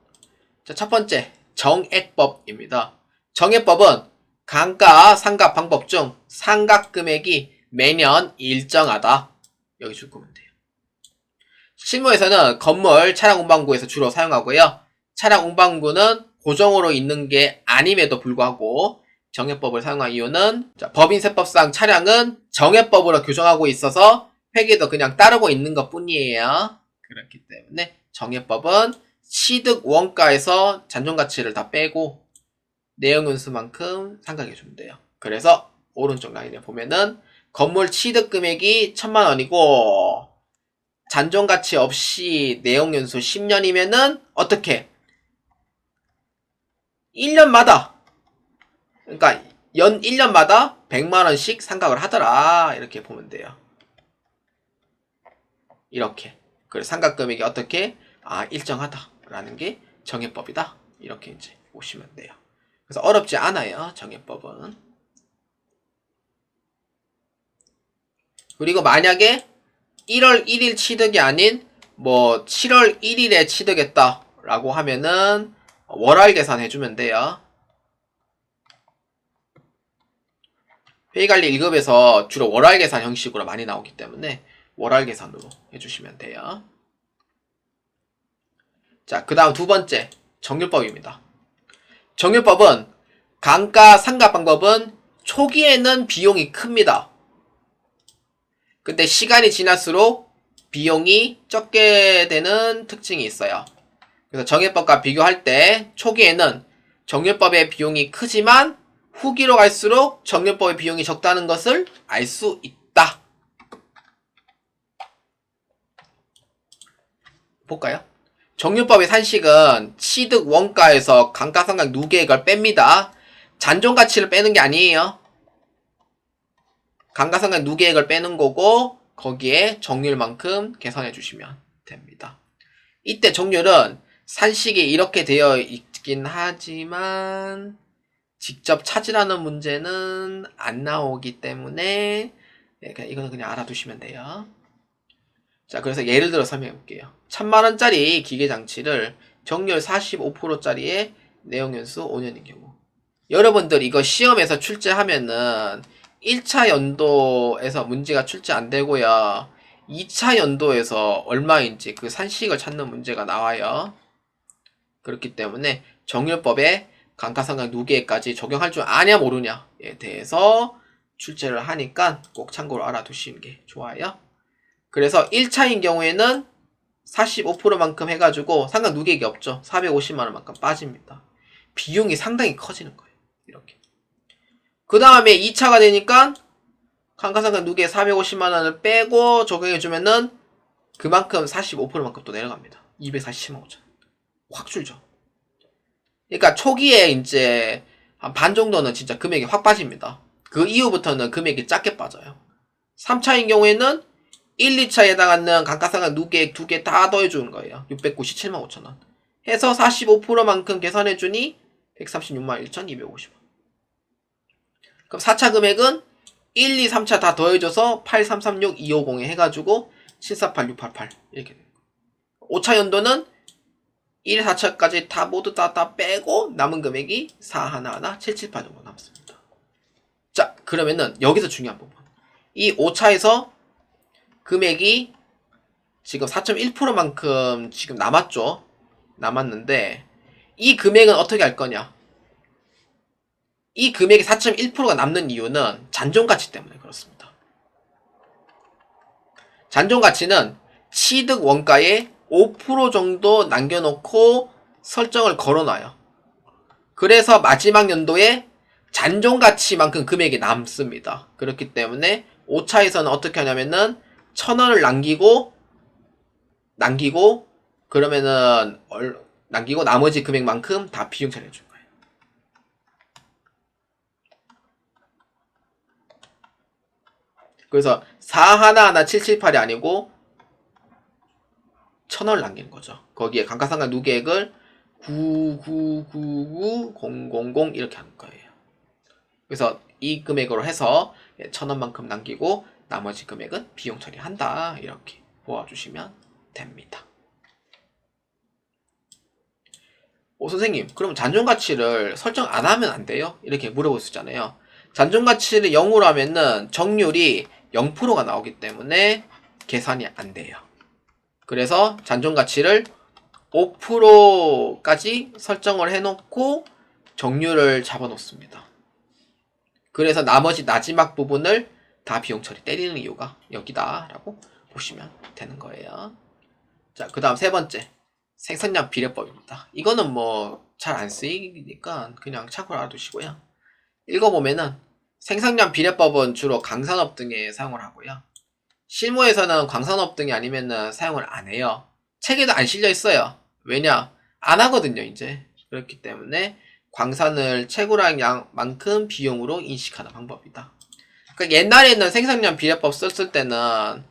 자, 첫 번째 정액법입니다. 정액법은 감가상각 방법 중 상각 금액이 매년 일정하다. 여기 적으면 돼요. 실무에서는 건물, 차량 운반구에서 주로 사용하고요. 차량 운반구는 고정으로 있는 게 아님에도 불구하고 정액법을 사용한 이유는 법인세법상 차량은 정액법으로 규정하고 있어서 회계도 그냥 따르고 있는 것 뿐이에요. 그렇기 때문에 정액법은 취득 원가에서 잔존가치를 다 빼고 내용연수만큼 상각해주면 돼요. 그래서 오른쪽 라인에 보면은 건물 취득 금액이 1,000만원이고 잔존가치 없이 내용연수 10년이면은 어떻게? 1년마다 그러니까 연 1년마다 100만원씩 상각을 하더라 이렇게 보면 돼요. 이렇게 그래서 상각 금액이 어떻게? 일정하다 라는 게 정액법이다 이렇게 이제 보시면 돼요. 그래서 어렵지 않아요 정액법은. 그리고 만약에 1월 1일 취득이 아닌 뭐 7월 1일에 취득했다 라고 하면은 월할 계산해주면 돼요. 회의관리 1급에서 주로 월할 계산 형식으로 많이 나오기 때문에 월할 계산으로 해주시면 돼요. 자, 그 다음 두 번째, 정률법입니다. 정률법은 감가상각 방법은 초기에는 비용이 큽니다. 근데 시간이 지날수록 비용이 적게 되는 특징이 있어요. 그래서 정률법과 비교할 때 초기에는 정률법의 비용이 크지만 후기로 갈수록 정률법의 비용이 적다는 것을 알 수 있다. 볼까요? 정률법의 산식은 취득 원가에서 감가상각 누계액을 뺍니다. 잔존가치를 빼는 게 아니에요. 감가상각 누계액을 빼는 거고 거기에 정률만큼 계산해 주시면 됩니다. 이때 정률은 산식이 이렇게 되어 있긴 하지만 직접 찾으라는 문제는 안 나오기 때문에 이거는 그냥 알아두시면 돼요. 자, 그래서 예를 들어 설명해 볼게요. 1000만원짜리 기계장치를 정률 45%짜리의 내용연수 5년인 경우. 여러분들 이거 시험에서 출제하면은 1차 연도에서 문제가 출제 안 되고요. 2차 연도에서 얼마인지 그 산식을 찾는 문제가 나와요. 그렇기 때문에 정률법에 감가상각 누계까지 적용할 줄 아냐 모르냐에 대해서 출제를 하니까 꼭 참고로 알아두시는 게 좋아요. 그래서 1차인 경우에는 45%만큼 해가지고 상각 누계액이 없죠. 450만원만큼 빠집니다. 비용이 상당히 커지는 거예요. 이렇게. 그 다음에 2차가 되니까 감가상각 누계 450만원을 빼고 적용해주면은 그만큼 45%만큼 또 내려갑니다. 247만 5천. 확 줄죠. 그러니까 초기에 이제 한 반 정도는 진짜 금액이 확 빠집니다. 그 이후부터는 금액이 작게 빠져요. 3차인 경우에는 1, 2차에 해당하는 감가상각 누계액 두 개 다 더해주는 거예요. 697만 5천원. 해서 45%만큼 계산해주니 136만 1,250원. 그럼 4차 금액은 1, 2, 3차 다 더해줘서 8336, 250에 해가지고 748, 688 이렇게 됩니다. 5차 연도는 1, 4차까지 다 모두 다 빼고 남은 금액이 411, 778 정도 남습니다. 자, 그러면은 여기서 중요한 부분. 이 5차에서 금액이 지금 4.1%만큼 지금 남았죠. 남았는데 이 금액은 어떻게 할 거냐? 이 금액이 4.1%가 남는 이유는 잔존가치 때문에 그렇습니다. 잔존가치는 취득 원가의 5% 정도 남겨놓고 설정을 걸어놔요. 그래서 마지막 연도에 잔존가치만큼 금액이 남습니다. 그렇기 때문에 5차에서는 어떻게 하냐면은 1000원을 남기고 그러면은 남기고 나머지 금액만큼 다 비용 처리해 줄 거예요. 그래서 411,778이 아니고 1000원을 남기는 거죠. 거기에 감가상각 누계액을 9999000 이렇게 하는 거예요. 그래서 이 금액으로 해서 1000원만큼 남기고 나머지 금액은 비용 처리한다. 이렇게 보아주시면 됩니다. 선생님, 그럼 잔존가치를 설정 안 하면 안 돼요? 이렇게 물어볼 수 있잖아요. 잔존가치를 0으로 하면은 정률이 0%가 나오기 때문에 계산이 안 돼요. 그래서 잔존가치를 5%까지 설정을 해놓고 정률을 잡아놓습니다. 그래서 나머지 마지막 부분을 다 비용 처리 때리는 이유가 여기다라고 보시면 되는 거예요. 자, 그 다음 세 번째. 생산량 비례법입니다. 이거는 뭐 잘 안 쓰이니까 그냥 참고로 알아두시고요. 읽어보면은 생산량 비례법은 주로 강산업 등에 사용을 하고요. 실무에서는 광산업 등이 아니면은 사용을 안 해요. 책에도 안 실려 있어요. 왜냐? 안 하거든요, 이제. 그렇기 때문에 광산을 채굴한 양만큼 비용으로 인식하는 방법이다. 그러니까 옛날에는 생산량 비례법 썼을 때는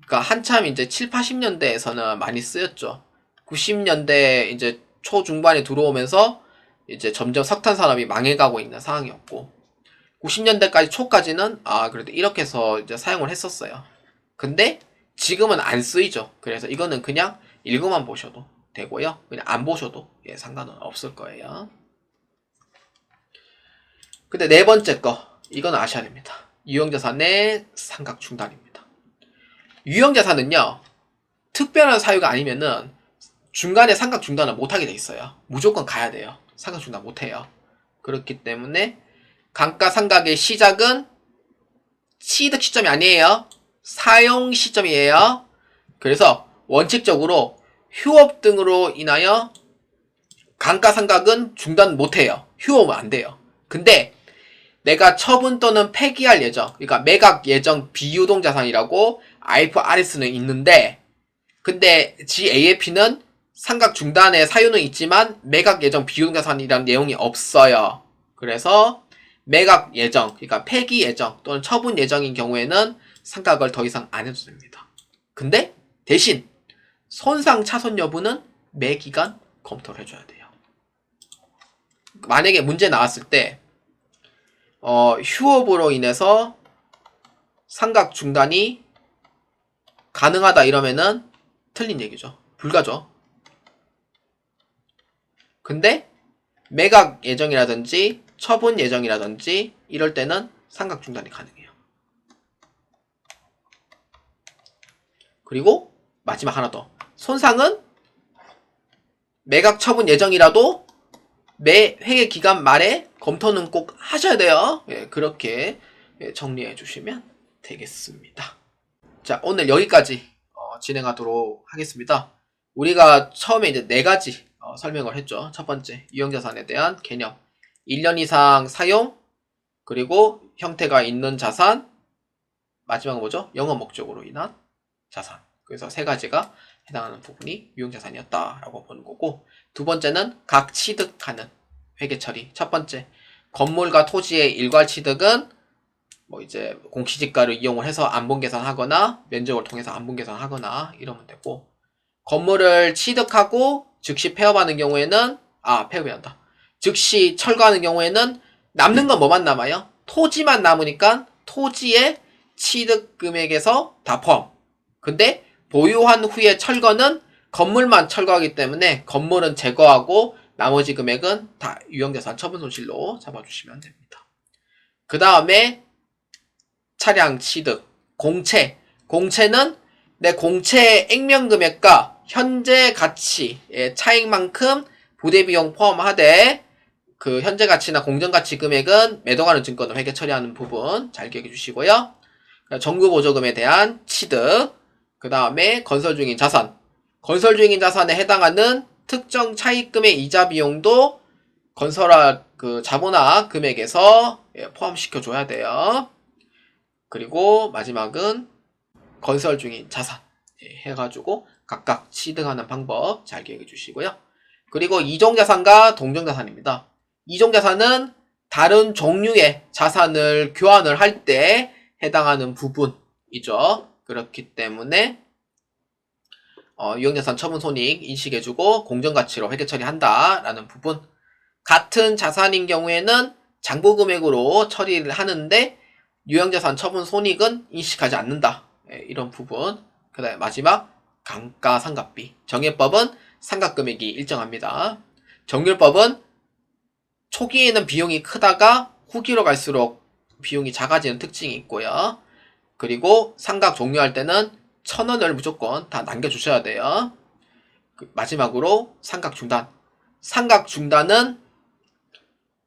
그러니까 한참 이제 7, 80년대에서는 많이 쓰였죠. 90년대 이제 초중반에 들어오면서 이제 점점 석탄 산업이 망해가고 있는 상황이었고 90년대까지 초까지는 그래도 이렇게 해서 이제 사용을 했었어요. 근데 지금은 안 쓰이죠. 그래서 이거는 그냥 읽어만 보셔도 되고요. 그냥 안 보셔도 상관은 없을 거예요. 근데 네 번째 거 이건 아셔야 됩니다. 유형자산의 상각중단입니다. 유형자산은요, 특별한 사유가 아니면은 중간에 상각중단을 못하게 돼 있어요. 무조건 가야 돼요. 상각중단 못해요. 그렇기 때문에 감가상각의 시작은 취득 시점이 아니에요. 사용 시점이에요. 그래서 원칙적으로 휴업 등으로 인하여 감가상각은 중단 못해요. 휴업은 안 돼요. 근데 내가 처분 또는 폐기할 예정, 그러니까 매각 예정 비유동자산이라고 IFRS는 있는데, 근데 GAFP는 상각 중단의 사유는 있지만 매각 예정 비유동자산이라는 내용이 없어요. 그래서 매각 예정, 그러니까 폐기 예정 또는 처분 예정인 경우에는 상각을 더 이상 안 해도 됩니다. 근데 대신 손상 차손 여부는 매 기간 검토를 해줘야 돼요. 만약에 문제 나왔을 때 휴업으로 인해서 상각 중단이 가능하다 이러면은 틀린 얘기죠. 불가죠. 근데 매각 예정이라든지 처분 예정이라든지 이럴 때는 상각 중단이 가능해요. 그리고 마지막 하나 더. 손상은 매각 처분 예정이라도 매 회계 기간 말에 검토는 꼭 하셔야 돼요. 예, 그렇게 정리해 주시면 되겠습니다. 자, 오늘 여기까지 진행하도록 하겠습니다. 우리가 처음에 이제 4가지 설명을 했죠. 첫 번째, 유형자산에 대한 개념. 1년 이상 사용, 그리고 형태가 있는 자산, 마지막은 뭐죠? 영업 목적으로 인한 자산. 그래서 3가지가 해당하는 부분이 유형자산이었다라고 보는 거고, 두 번째는 각 취득하는 회계 처리. 첫 번째, 건물과 토지의 일괄 취득은 뭐 이제 공시지가를 이용을 해서 안분 계산하거나 면적을 통해서 안분 계산하거나 이러면 되고, 건물을 취득하고 즉시 폐업하는 경우에는 폐업이란다. 즉시 철거하는 경우에는 남는 건 뭐만 남아요? 토지만 남으니까 토지의 취득 금액에서 다 포함. 근데 보유한 후에 철거는 건물만 철거하기 때문에 건물은 제거하고 나머지 금액은 다 유형자산 처분 손실로 잡아주시면 됩니다. 그 다음에 차량 취득, 공채. 공채는 내 공채의 액면 금액과 현재 가치의 차익만큼 부대비용 포함하되 그 현재 가치나 공정 가치 금액은 매도가는 증권을 회계 처리하는 부분 잘 기억해 주시고요. 정부 보조금에 대한 취득, 그 다음에 건설 중인 자산. 건설 중인 자산에 해당하는 특정 차입금의 이자 비용도 건설할 그 자본화 금액에서 포함시켜 줘야 돼요. 그리고 마지막은 건설 중인 자산 해가지고 각각 취득하는 방법 잘 기억해 주시고요. 그리고 이종자산과 동종자산입니다. 이종자산은 다른 종류의 자산을 교환을 할 때 해당하는 부분이죠. 그렇기 때문에 유형자산 처분 손익 인식해주고 공정가치로 회계 처리한다라는 부분. 같은 자산인 경우에는 장부금액으로 처리를 하는데 유형자산 처분 손익은 인식하지 않는다. 이런 부분. 그 다음에 마지막 감가상각비. 정액법은 상각금액이 일정합니다. 정률법은 초기에는 비용이 크다가 후기로 갈수록 비용이 작아지는 특징이 있고요. 그리고 상각 종료할 때는 1,000원을 무조건 다 남겨주셔야 돼요. 마지막으로 상각 중단. 상각 중단은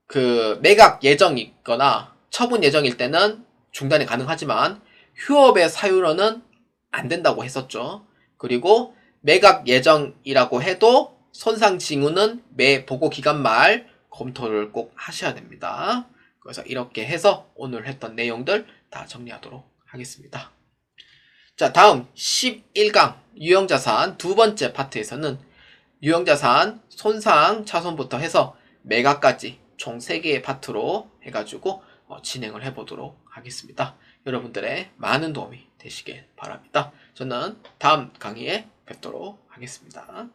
그 매각 예정이 있거나 처분 예정일 때는 중단이 가능하지만 휴업의 사유로는 안 된다고 했었죠. 그리고 매각 예정이라고 해도 손상 징후는 매 보고 기간 말 검토를 꼭 하셔야 됩니다. 그래서 이렇게 해서 오늘 했던 내용들 다 정리하도록 하겠습니다. 자, 다음 11강 유형자산 두 번째 파트에서는 유형자산 손상 차손부터 해서 매각까지 총 3개의 파트로 해가지고 진행을 해보도록 하겠습니다. 여러분들의 많은 도움이 되시길 바랍니다. 저는 다음 강의에 뵙도록 하겠습니다.